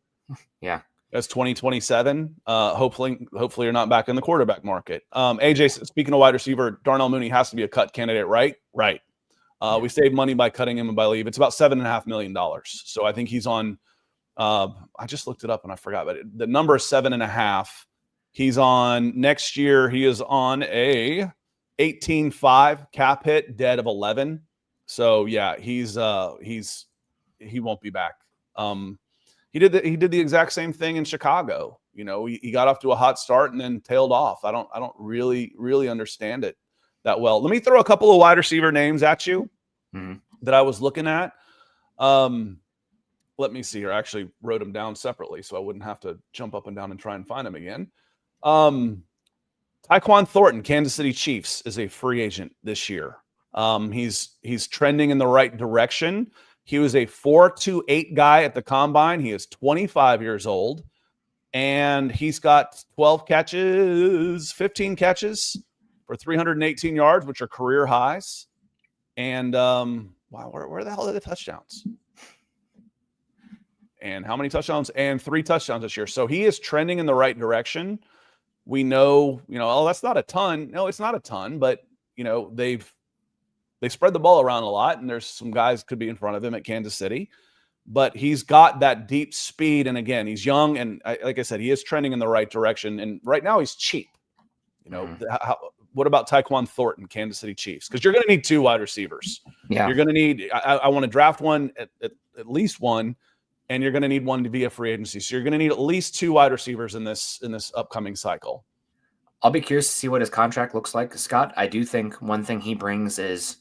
Yeah. As 2027. Hopefully you're not back in the quarterback market. AJ, speaking of wide receiver, Darnell Mooney has to be a cut candidate, right? Right. We saved money by cutting him and by leave. It's about $7.5 million. So I think he's on. I just looked it up and I forgot, but the number is 7.5. He's on next year. He is on a 18.5 cap hit, dead of 11. So yeah, he won't be back. He did the exact same thing in Chicago. You know, he got off to a hot start and then tailed off. I don't really understand it that well. Let me throw a couple of wide receiver names at you that I was looking at. Let me see here. I actually wrote them down separately so I wouldn't have to jump up and down and try and find them again. Tyquan Thornton, Kansas City Chiefs, is a free agent this year. He's trending in the right direction. He was a 4.28 guy at the combine. He is 25 years old, and he's got 15 catches for 318 yards, which are career highs. And wow, where the hell are the touchdowns? And how many touchdowns? And 3 touchdowns this year. So he is trending in the right direction. We know, oh, that's not a ton. No, it's not a ton, but they spread the ball around a lot, and there's some guys could be in front of him at Kansas City, but he's got that deep speed. And again, he's young, and like I said, he is trending in the right direction. And right now, he's cheap. What about Tyquan Thornton, Kansas City Chiefs? Because you're going to need 2 wide receivers. Yeah, you're going to need. I want to draft one at least one. And you're going to need one to be a free agency. So you're going to need at least 2 wide receivers in this upcoming cycle. I'll be curious to see what his contract looks like, Scott. I do think one thing he brings is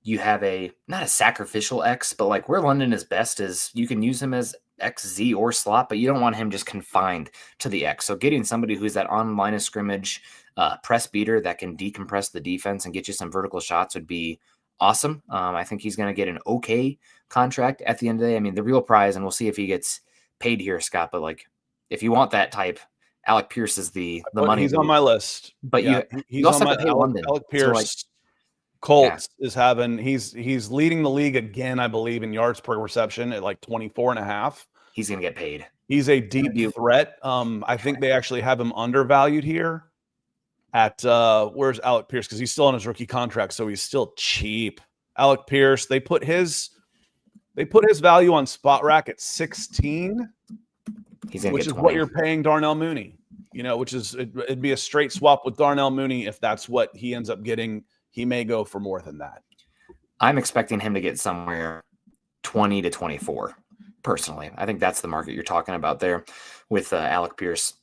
you have not a sacrificial X, but like where London is best is you can use him as XZ or slot, but you don't want him just confined to the X. So getting somebody who's that on line of scrimmage press beater that can decompress the defense and get you some vertical shots would be awesome. I think he's going to get an okay contract at the end of the day. I mean, the real prize, and we'll see if he gets paid here, Scott, but like if you want that type, Alec Pierce is the money. He's on my list. But he's also on my Alec Pierce. Colts is having he's leading the league again, I believe, in yards per reception at like 24.5. He's going to get paid. He's a deep threat. I think they actually have him undervalued here at where's Alec Pierce, because he's still on his rookie contract, so he's still cheap. Alec Pierce, they put his value on Spot Rack at 16, which is what you're paying Darnell Mooney. It'd be a straight swap with Darnell Mooney if that's what he ends up getting. He may go for more than that. I'm expecting him to get somewhere 20 to 24. Personally, I think that's the market you're talking about there with Alec Pierce.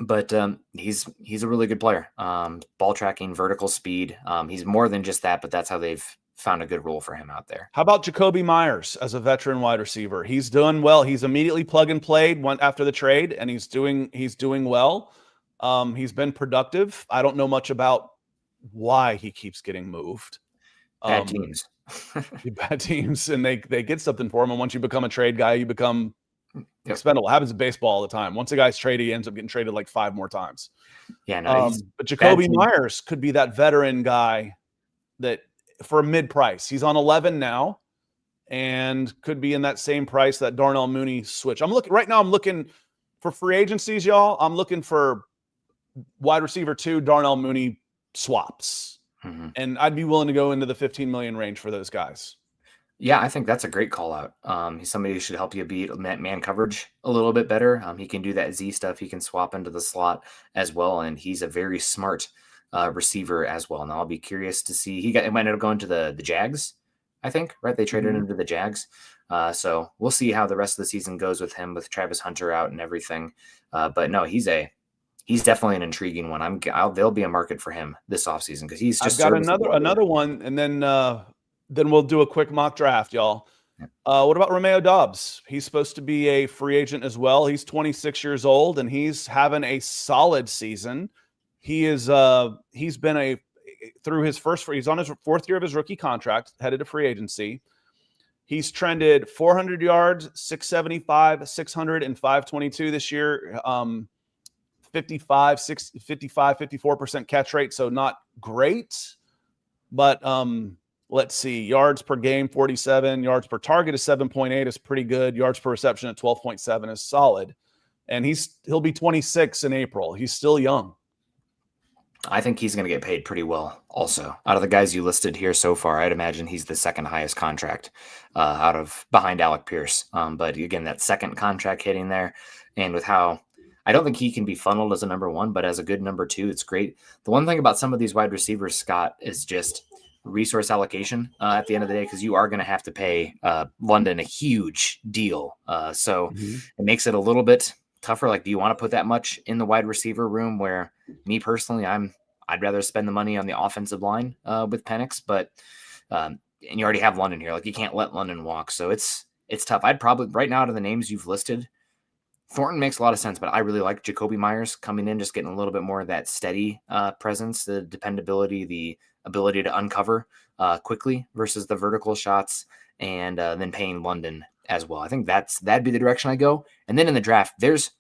But he's a really good player. Ball tracking, vertical speed. He's more than just that, but that's how they've found a good role for him out there. How about Jacoby Myers as a veteran wide receiver? He's doing well. He's immediately plug and played after the trade, and he's doing well. He's been productive. I don't know much about why he keeps getting moved. Bad teams. Bad teams, and they get something for him. And once you become a trade guy, you become expendable. It happens in baseball all the time. Once a guy's traded, he ends up getting traded like 5 more times. Yeah, no. But Jacoby Myers could be that veteran guy that for a mid price. He's on 11 now, and could be in that same price that Darnell Mooney switch. I'm looking for free agencies, y'all. I'm looking for wide receiver 2 Darnell Mooney swaps, and I'd be willing to go into the 15 million range for those guys. Yeah, I think that's a great call out. He's somebody who should help you beat man coverage a little bit better. He can do that Z stuff. He can swap into the slot as well, and he's a very smart receiver as well. Now I'll be curious to see. He might end up going to the Jags, I think, right? They traded him to the Jags. So we'll see how the rest of the season goes with him, with Travis Hunter out and everything. But no, he's definitely an intriguing one. There'll be a market for him this offseason because he's just. I've got another one, and then we'll do a quick mock draft, y'all. What about Romeo Doubs? He's supposed to be a free agent as well. He's 26 years old, and he's having a solid season. He's on his 4th year of his rookie contract, headed to free agency. He's trended 400 yards, 675, 600, and 522 this year. 54% catch rate, so not great. But let's see, yards per game, 47. Yards per target is 7.8, is pretty good. Yards per reception at 12.7 is solid. And he'll be 26 in April. He's still young. I think he's going to get paid pretty well also. Out of the guys you listed here so far, I'd imagine he's the second highest contract behind Alec Pierce. But again, that second contract hitting there, and with how I don't think he can be funneled as a number 1, but as a good number 2, it's great. The one thing about some of these wide receivers, Scott, is just resource allocation at the end of the day, because you are going to have to pay London a huge deal. So it makes it a little bit tougher. Like, do you want to put that much in the wide receiver room, where me personally, I'd rather spend the money on the offensive line with Penix, but and you already have London here. Like, you can't let London walk. So it's tough. I'd probably, right now, out of the names you've listed, Thornton makes a lot of sense, but I really like Jacoby Myers coming in, just getting a little bit more of that steady presence, the dependability, the ability to uncover quickly versus the vertical shots, and then paying London as well. I think that'd be the direction I go. And then in the draft, there's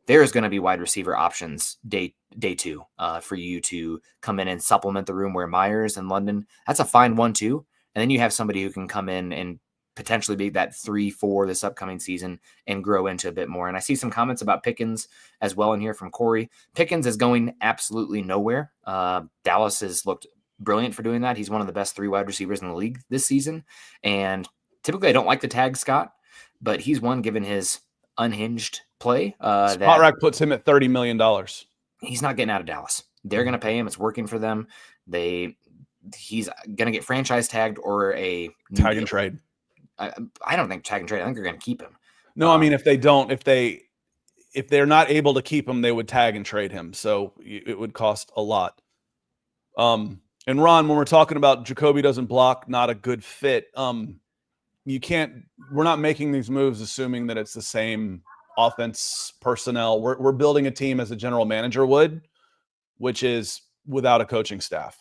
going to be wide receiver options day two for you to come in and supplement the room, where Myers and London, that's a fine 1-2. And then you have somebody who can come in and potentially be that 3-4 this upcoming season and grow into a bit more. And I see some comments about Pickens as well in here from Corey. Pickens is going absolutely nowhere. Dallas has looked brilliant for doing that. He's one of the best 3 wide receivers in the league this season. And typically I don't like the tag Scott, but he's one, given his unhinged play. Spotrac puts him at $30 million. He's not getting out of Dallas. They're going to pay him. It's working for them. He's going to get franchise tagged or a tag and trade. I don't think tag and trade. I think they're going to keep him. No, I mean, if they're not able to keep him, they would tag and trade him. So it would cost a lot. And Ron, when we're talking about Jacoby doesn't block, not a good fit. We're not making these moves assuming that it's the same offense personnel. We're building a team as a general manager would, which is without a coaching staff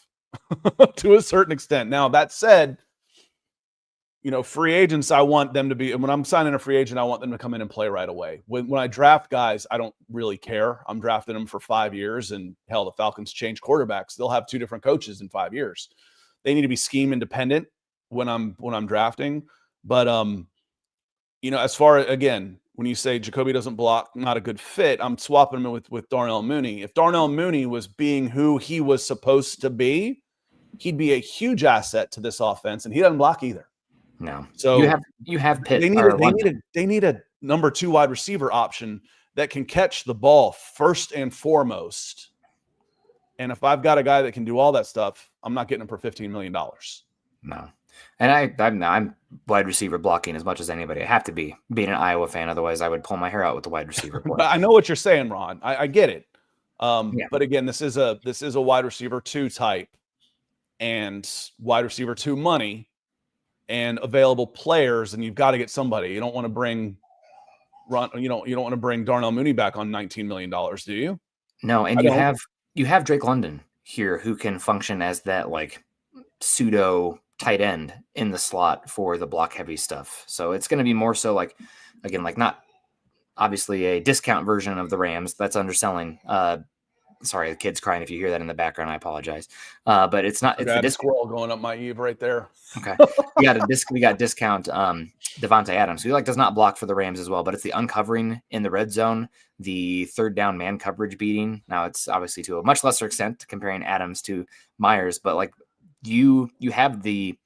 to a certain extent. Now, that said, free agents, I want them to be, when I'm signing a free agent, I want them to come in and play right away. When I draft guys, I don't really care. I'm drafting them for 5 years, and hell, the Falcons change quarterbacks. They'll have 2 different coaches in 5 years. They need to be scheme independent when I'm drafting. But, as far as, again, when you say Jacoby doesn't block, not a good fit, I'm swapping him with Darnell Mooney. If Darnell Mooney was being who he was supposed to be, he'd be a huge asset to this offense, and he doesn't block either. No. So you have Pitt. They need a number 2 wide receiver option that can catch the ball first and foremost. And if I've got a guy that can do all that stuff, I'm not getting him for $15 million. No. And I'm wide receiver blocking as much as anybody. I have to be, being an Iowa fan. Otherwise, I would pull my hair out with the wide receiver play. But I know what you're saying, Ron. I get it. But again, this is a wide receiver 2 type, and wide receiver 2 money and available players, and you've got to get somebody. You don't want to bring you don't want to bring Darnell Mooney back on $19 million, do you? No, and you have Drake London here, who can function as that like pseudo tight end in the slot for the block heavy stuff. So it's going to be more so like, again, like not obviously a discount version of the Rams. That's underselling. Sorry, the kid's crying. If you hear that in the background, I apologize. But it's not. It's the squirrel going up my eave right there. Okay, we got discount Devontae Adams, who does not block for the Rams as well. But it's the uncovering in the red zone, the third down man coverage beating. Now it's obviously to a much lesser extent comparing Adams to Myers, but like you have the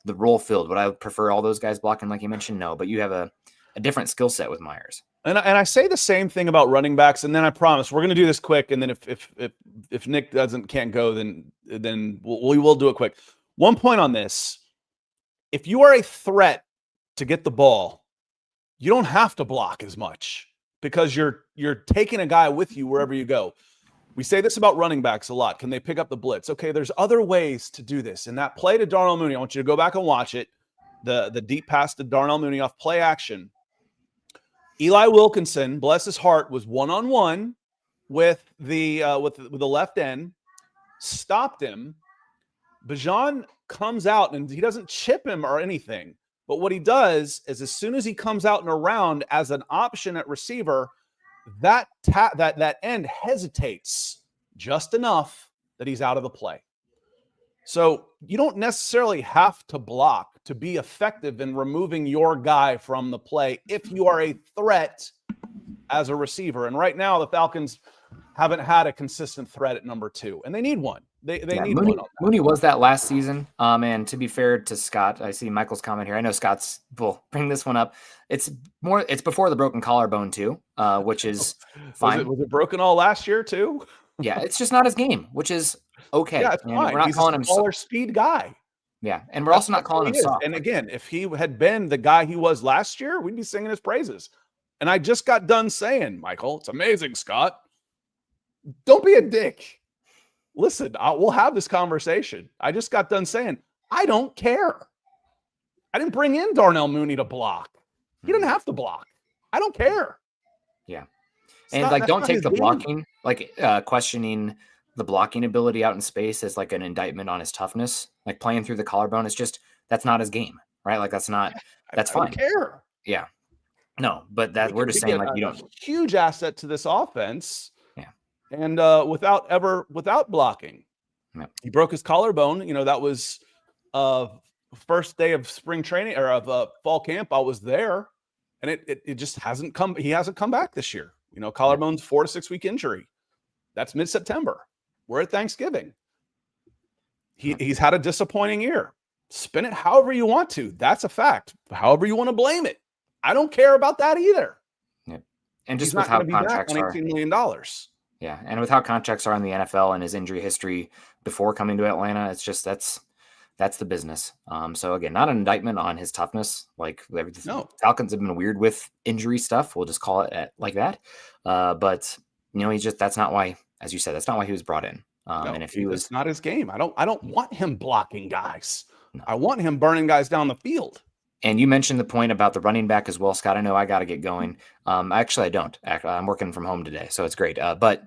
role filled. Would I prefer all those guys blocking like you mentioned? No, but you have a different skill set with Myers. And I say the same thing about running backs, and then I promise we're going to do this quick. And then if Nick can't go, then we will do it quick. One point on this: if you are a threat to get the ball, you don't have to block as much because you're taking a guy with you wherever you go. We say this about running backs a lot. Can they pick up the blitz? Okay, there's other ways to do this. And that play to Darnell Mooney, I want you to go back and watch it. The deep pass to Darnell Mooney off play action. Eli Wilkinson, bless his heart, was one-on-one with the left end, stopped him. Bajan comes out, and he doesn't chip him or anything. But what he does is as soon as he comes out and around as an option at receiver, that end hesitates just enough that he's out of the play. So you don't necessarily have to block to be effective in removing your guy from the play if you are a threat as a receiver. And right now the Falcons haven't had a consistent threat at number 2, and they need one. They need Mooney, one. Mooney was that last season. And to be fair to Scott, I see Michael's comment here. I know Scott's will bring this one up. It's before the broken collarbone too, which is fine. Was it broken all last year too? Yeah, it's just not his game, which is okay. Yeah, it's fine. We're not He's calling a him smaller speed guy. Yeah. And we're also not calling him That's what he is. soft. And again, if he had been the guy he was last year, we'd be singing his praises. And I just got done saying, Michael, it's amazing, Scott. Don't be a dick. Listen, we'll have this conversation. I just got done saying, I don't care. I didn't bring in Darnell Mooney to block. He didn't have to block. I don't care. Yeah. And like, don't take the blocking, like questioning the blocking ability out in space as like an indictment on his toughness. Like playing through the collarbone, it's just, that's not his game, right? Like that's fine. I don't care. Yeah. No, but that we're just saying like you don't. Huge asset to this offense. Yeah. And without blocking. Yeah. He broke his collarbone. You know, that was first day of spring training or of fall camp. I was there, and it just hasn't come. He hasn't come back this year. You know, collarbone's 4 to 6 week injury. That's mid-September. We're at Thanksgiving. He's had a disappointing year. Spin it however you want to. That's a fact. However you want to blame it. I don't care about that either. Yeah. And just with how contracts are. $18 million. Yeah. And with how contracts are in the NFL and his injury history before coming to Atlanta, it's just that's the business. So again, not an indictment on his toughness. Like Falcons have been weird with injury stuff. We'll just call it like that. But you know, that's not why, as you said, that's not why he was brought in. And if he was, it's not his game. I don't want him blocking guys. No. I want him burning guys down the field. And you mentioned the point about the running back as well, Scott. I know I got to get going. Actually, I don't. I'm working from home today, so it's great. But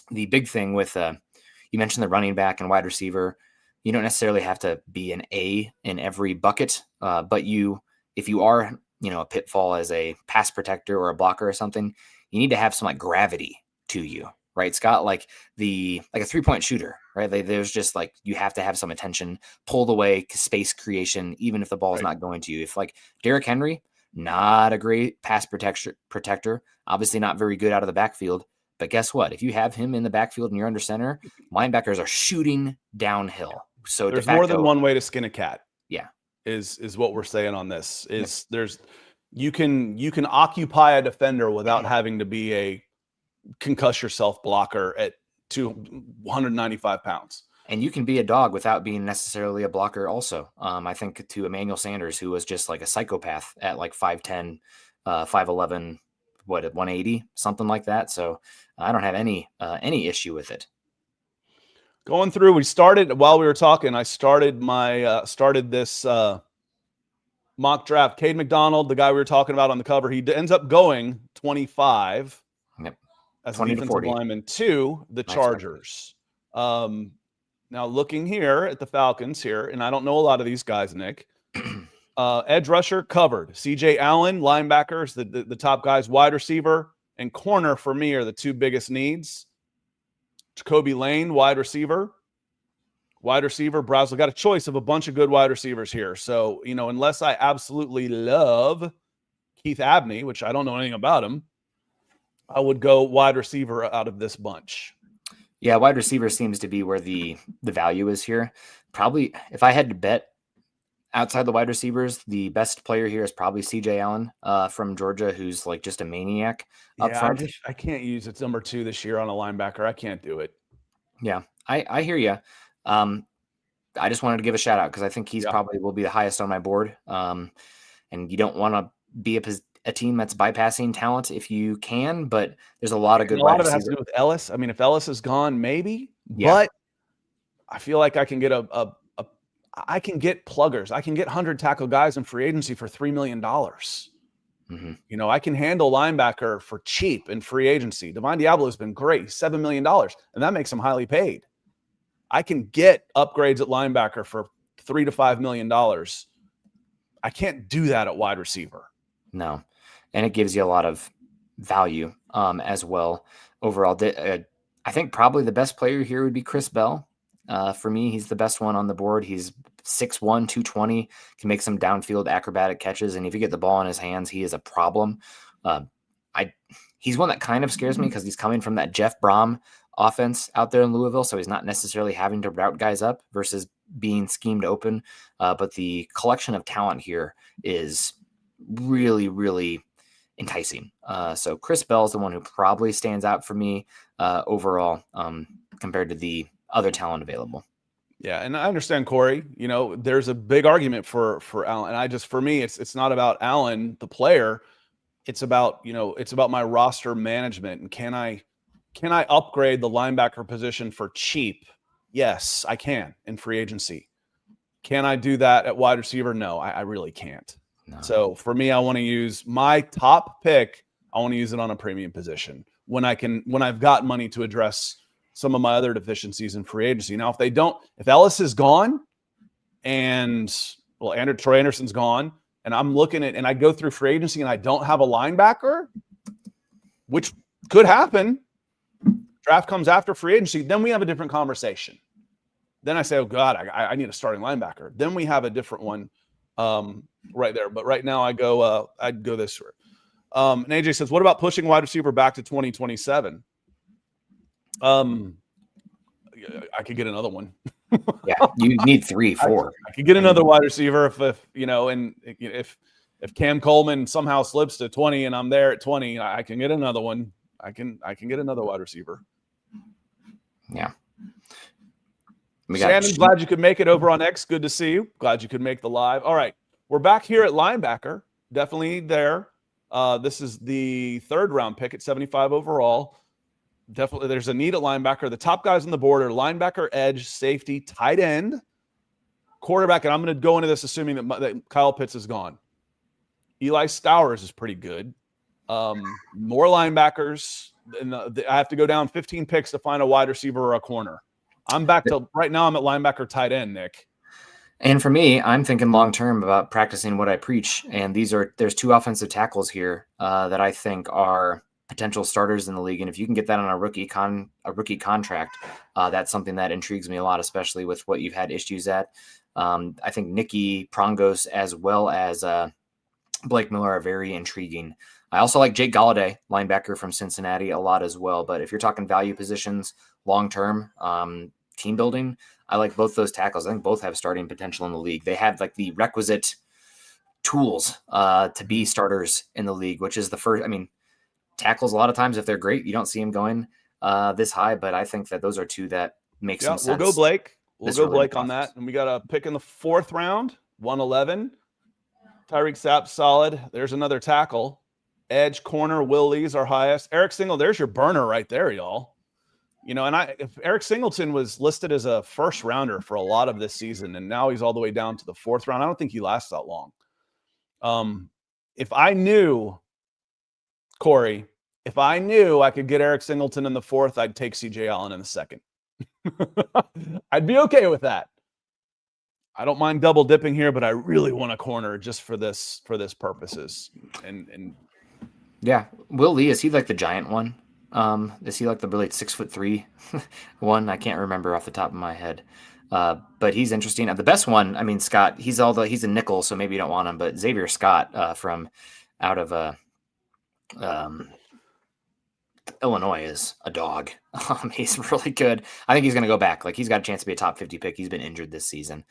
the big thing with you mentioned the running back and wide receiver. You don't necessarily have to be an A in every bucket, but if you are, a pitfall as a pass protector or a blocker or something, you need to have some like gravity to you, right, Scott? Like a 3-point shooter, right? There's just like you have to have some attention, pulled away, space creation, even if the ball is not going to you. If like Derrick Henry, not a great pass protector, obviously not very good out of the backfield. But guess what? If you have him in the backfield and you're under center, linebackers are shooting downhill. So there's more than one way to skin a cat. Yeah, is what we're saying on this. You can occupy a defender without having to be a concuss yourself blocker at 195 pounds. And you can be a dog without being necessarily a blocker also. I think to Emmanuel Sanders, who was just like a psychopath at like 5'10", 5'11", 180, something like that. So I don't have any issue with it. Going through, we started while we were talking. I started this mock draft. Cade McDonald, the guy we were talking about on the cover, he ends up going 25. Yep. As a defensive lineman to the Chargers. Now looking here at the Falcons here, and I don't know a lot of these guys, Nick. Edge rusher covered. CJ Allen, linebackers, the top guys, wide receiver and corner for me are the two biggest needs. Jacoby Lane, wide receiver. Brasley got a choice of a bunch of good wide receivers here. So, unless I absolutely love Keith Abney, which I don't know anything about him, I would go wide receiver out of this bunch. Yeah, wide receiver seems to be where the value is here. Probably, if I had to bet outside the wide receivers, the best player here is probably CJ Allen from Georgia, who's like just a maniac up front. I can't use its number 2 this year on a linebacker. I can't do it. Yeah, I hear you. I just wanted to give a shout out because I think he's probably will be the highest on my board. And you don't want to be a team that's bypassing talent if you can, but there's a lot of good. A lot of it has to do with Ellis. I mean, if Ellis is gone, maybe. Yeah. But I feel like I can get I can get pluggers. I can get 100 tackle guys in free agency for $3 million. Mm-hmm. I can handle linebacker for cheap in free agency. Divine Diablo has been great. $7 million, and that makes him highly paid. I can get upgrades at linebacker for $3 to $5 million. I can't do that at wide receiver. No. And it gives you a lot of value as well. Overall, I think probably the best player here would be Chris Bell. For me, he's the best one on the board. He's 6'1", 220, can make some downfield acrobatic catches. And if you get the ball in his hands, he is a problem. He's one that kind of scares me because he's coming from that Jeff Brom offense out there in Louisville. So he's not necessarily having to route guys up versus being schemed open. But the collection of talent here is really, really enticing. So Chris Bell is the one who probably stands out for me overall compared to the other talent available. Yeah, and I understand, Corey. There's a big argument for Allen, and for me, it's not about Allen, the player. It's about my roster management, and can I upgrade the linebacker position for cheap? Yes, I can in free agency. Can I do that at wide receiver? No, I really can't. No. So for me, I want to use my top pick. I want to use it on a premium position when I've got money to address some of my other deficiencies in free agency. Now, if Ellis is gone and Troy Anderson's gone, and I'm looking at, and I go through free agency and I don't have a linebacker, which could happen, draft comes after free agency, then we have a different conversation. Then I say, oh God, I need a starting linebacker. Then we have a different one right there. But right now I'd go this way. And AJ says, what about pushing wide receiver back to 2027? I could get another one. Yeah, you need 3, 4. I could get another wide receiver if Cam Coleman somehow slips to 20 and I'm there at 20, I can get another one. I can get another wide receiver. Yeah. Shannon, glad you could make it over on X. Good to see you. Glad you could make the live. All right. We're back here at linebacker. Definitely there. This is the 3rd round pick at 75 overall. Definitely there's a need at linebacker. The top guys on the board are linebacker, edge, safety, tight end, quarterback. And I'm going to go into this assuming that Kyle Pitts is gone. Eli Stowers is pretty good. More linebackers. And I have to go down 15 picks to find a wide receiver or a corner. I'm back to right now. I'm at linebacker, tight end, Nick. And for me, I'm thinking long-term about practicing what I preach. And there's 2 offensive tackles here that I think are potential starters in the league. And if you can get that on a rookie contract, that's something that intrigues me a lot, especially with what you've had issues at. I think Nicky Prongos as well as Blake Miller are very intriguing. I also like Jake Galladay, linebacker from Cincinnati, a lot as well. But if you're talking value positions, long-term team building, I like both those tackles. I think both have starting potential in the league. They have like the requisite tools to be starters in the league, which is the first. I mean, tackles a lot of times, if they're great, you don't see them going this high. But I think that those are 2 that make some sense. We'll go Blake. We'll go Blake on that. And we got a pick in the 4th round, 111. Tyreek Sapp, solid. There's another tackle. Edge, corner, Will Lee's our highest. Eric Single, there's your burner right there, y'all. And if Eric Singleton was listed as a 1st rounder for a lot of this season, and now he's all the way down to the 4th round, I don't think he lasts that long. If I knew, Corey, I could get Eric Singleton in the 4th, I'd take CJ Allen in the 2nd. I'd be okay with that. I don't mind double dipping here, but I really want a corner just for this purposes. And yeah, Will Lee, is he like the giant one? Is he like the really 6'3" one? I can't remember off the top of my head. But he's interesting. The best one, I mean, Scott, he's a nickel, so maybe you don't want him, but Xavier Scott from out of Illinois is a dog. He's really good. I think he's going to go back. Like, he's got a chance to be a top 50 pick. He's been injured this season.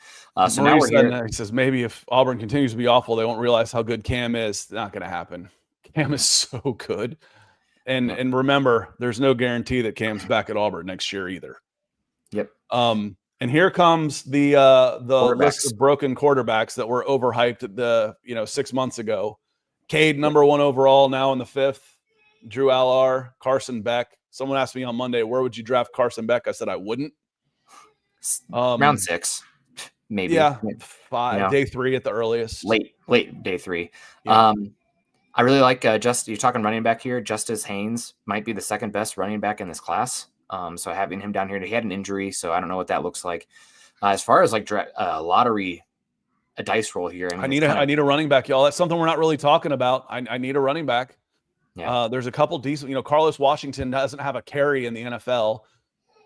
So now we're here. He says maybe if Auburn continues to be awful, they won't realize how good Cam is. Not going to happen. Cam is so good. And remember, there's no guarantee that Cam's back at Auburn next year either. Yep. And here comes the list of broken quarterbacks that were overhyped at 6 months ago. Cade, number 1 overall, now in the 5th. Drew Allar, Carson Beck. Someone asked me on Monday, where would you draft Carson Beck? I said I wouldn't. Round 6, maybe. Yeah, 5, day 3 at the earliest. Late day 3. Yeah. I really like you're talking running back here. Justice Haynes might be the 2nd best running back in this class. So having him down here, he had an injury, so I don't know what that looks like. As far as like lottery, a dice roll here. I need a running back, y'all. That's something we're not really talking about. I need a running back. Yeah. There's a couple decent, Carlos Washington doesn't have a carry in the NFL.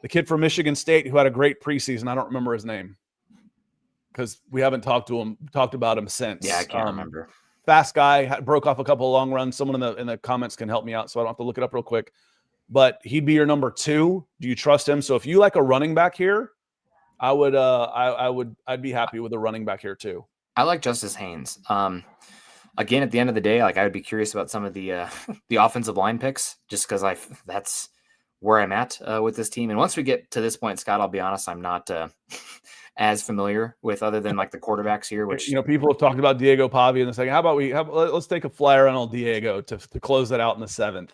The kid from Michigan State who had a great preseason, I don't remember his name because we haven't talked about him since. Yeah, I can't remember. Fast guy, broke off a couple of long runs. Someone in the comments can help me out, so I don't have to look it up real quick. But he'd be your number 2. Do you trust him? So if you like a running back here, I'd be happy with a running back here too. I like Justice Haynes. Again, at the end of the day, like, I would be curious about some of the the offensive line picks, just because that's where I'm at with this team. And once we get to this point, Scott, I'll be honest, I'm not as familiar with other than like the quarterbacks here, which people have talked about Diego Pavia in the second. How about let's take a flyer on old Diego to close it out in the seventh.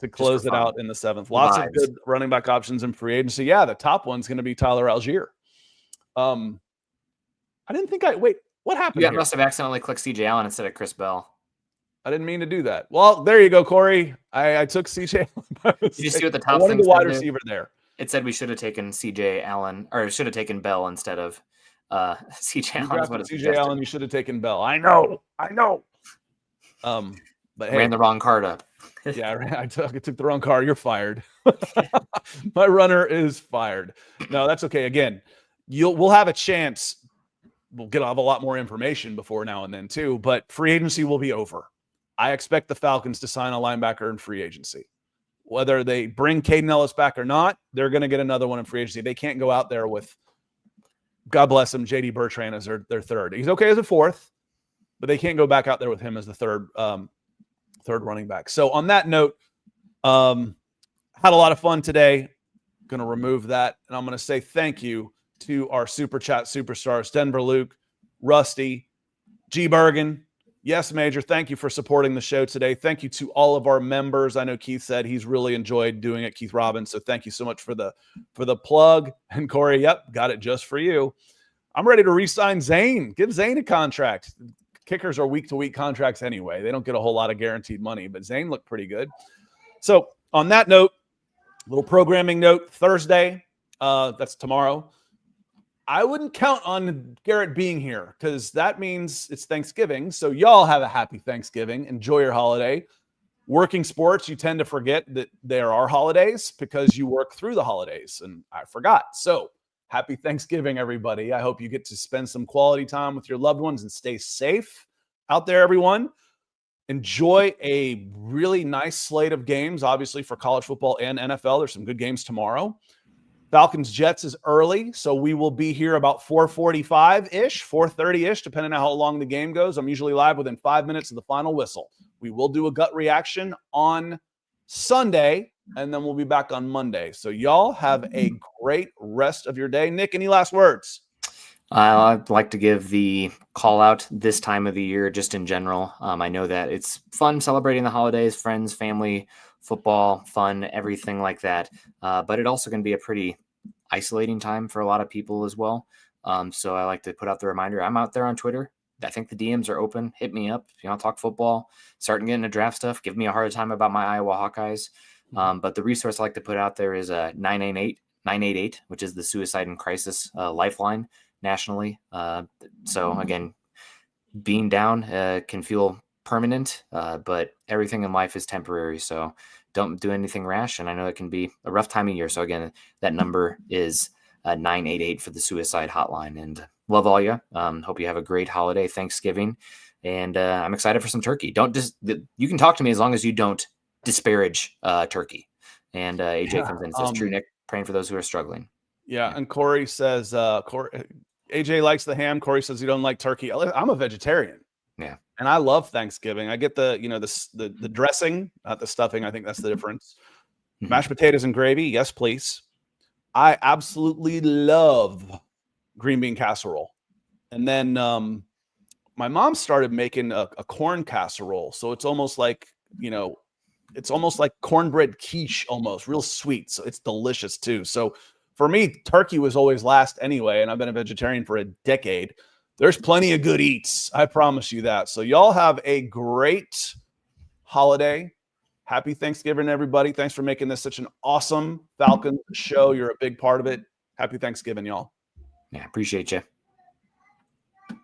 Lots of good running back options in free agency. Yeah, the top one's going to be Tyler Algier. I didn't think what happened? You must have accidentally clicked CJ Allen instead of Chris Bell. I didn't mean to do that. Well, there you go, Corey. I took CJ Allen. Did you see what the top thing? The wide receiver there. It said we should have taken CJ Allen, or should have taken Bell instead of CJ Allen. CJ Allen, you should have taken Bell. I know. But hey, ran the wrong card up. Yeah, I took the wrong card. You're fired. My runner is fired. No, that's okay. Again, we'll have a chance. We'll have a lot more information before now and then too, but free agency will be over. I expect the Falcons to sign a linebacker in free agency. Whether they bring Caden Ellis back or not, they're going to get another one in free agency. They can't go out there with, God bless him, J.D. Bertrand as their third. He's okay as a fourth, but they can't go back out there with him as the third running back. So on that note, had a lot of fun today. Going to remove that, and I'm going to say thank you to our Super Chat superstars, Denver Luke, Rusty, G. Bergen. Yes, Major, thank you for supporting the show today. Thank you to all of our members. I know Keith said he's really enjoyed doing it, Keith Robbins, so thank you so much for the plug. And Corey, yep, got it just for you. I'm ready to re-sign Zane. Give Zane a contract. Kickers are week-to-week contracts anyway. They don't get a whole lot of guaranteed money, but Zane looked pretty good. So on that note, little programming note, Thursday, that's tomorrow, I wouldn't count on Garrett being here because that means it's Thanksgiving. So y'all have a happy Thanksgiving. Enjoy your holiday. Working sports, you tend to forget that there are holidays because you work through the holidays, and I forgot. So happy Thanksgiving, everybody. I hope you get to spend some quality time with your loved ones and stay safe out there, everyone. Enjoy a really nice slate of games, obviously, for college football and NFL. There's some good games tomorrow. Falcons Jets is early, so we will be here about 4:45-ish, 4:30-ish, depending on how long the game goes. I'm usually live within 5 minutes of the final whistle. We will do a gut reaction on Sunday, and then we'll be back on Monday. So y'all have a great rest of your day. Nick, any last words? I'd like to give the call out this time of the year, just in general. I know that it's fun celebrating the holidays, friends, family, football, fun, everything like that. But it also can be a pretty isolating time for a lot of people as well. So I like to put out the reminder. I'm out there on Twitter. I think the DMs are open. Hit me up if you want to talk football, starting getting into draft stuff. Give me a hard time about my Iowa Hawkeyes. But the resource I like to put out there is 988, which is the suicide and crisis lifeline nationally. So again, being down can feel permanent, but everything in life is temporary. So don't do anything rash. And I know it can be a rough time of year. So again, that number is 988 for the suicide hotline. And love all you. Hope you have a great holiday, Thanksgiving. And I'm excited for some turkey. You can talk to me as long as you don't disparage turkey. And AJ comes in and says, true, Nick, praying for those who are struggling. Yeah. And Corey says, AJ likes the ham. Corey says he don't like turkey. I'm a vegetarian. Yeah. And I love Thanksgiving. I get the dressing, not the stuffing. I think that's the difference. Mm-hmm. Mashed potatoes and gravy. Yes, please. I absolutely love green bean casserole. And then my mom started making a corn casserole. So it's almost like, cornbread quiche, almost real sweet. So it's delicious too. So for me, turkey was always last anyway. And I've been a vegetarian for a decade. There's plenty of good eats. I promise you that. So y'all have a great holiday. Happy Thanksgiving, everybody. Thanks for making this such an awesome Falcons show. You're a big part of it. Happy Thanksgiving, y'all. Yeah, appreciate you.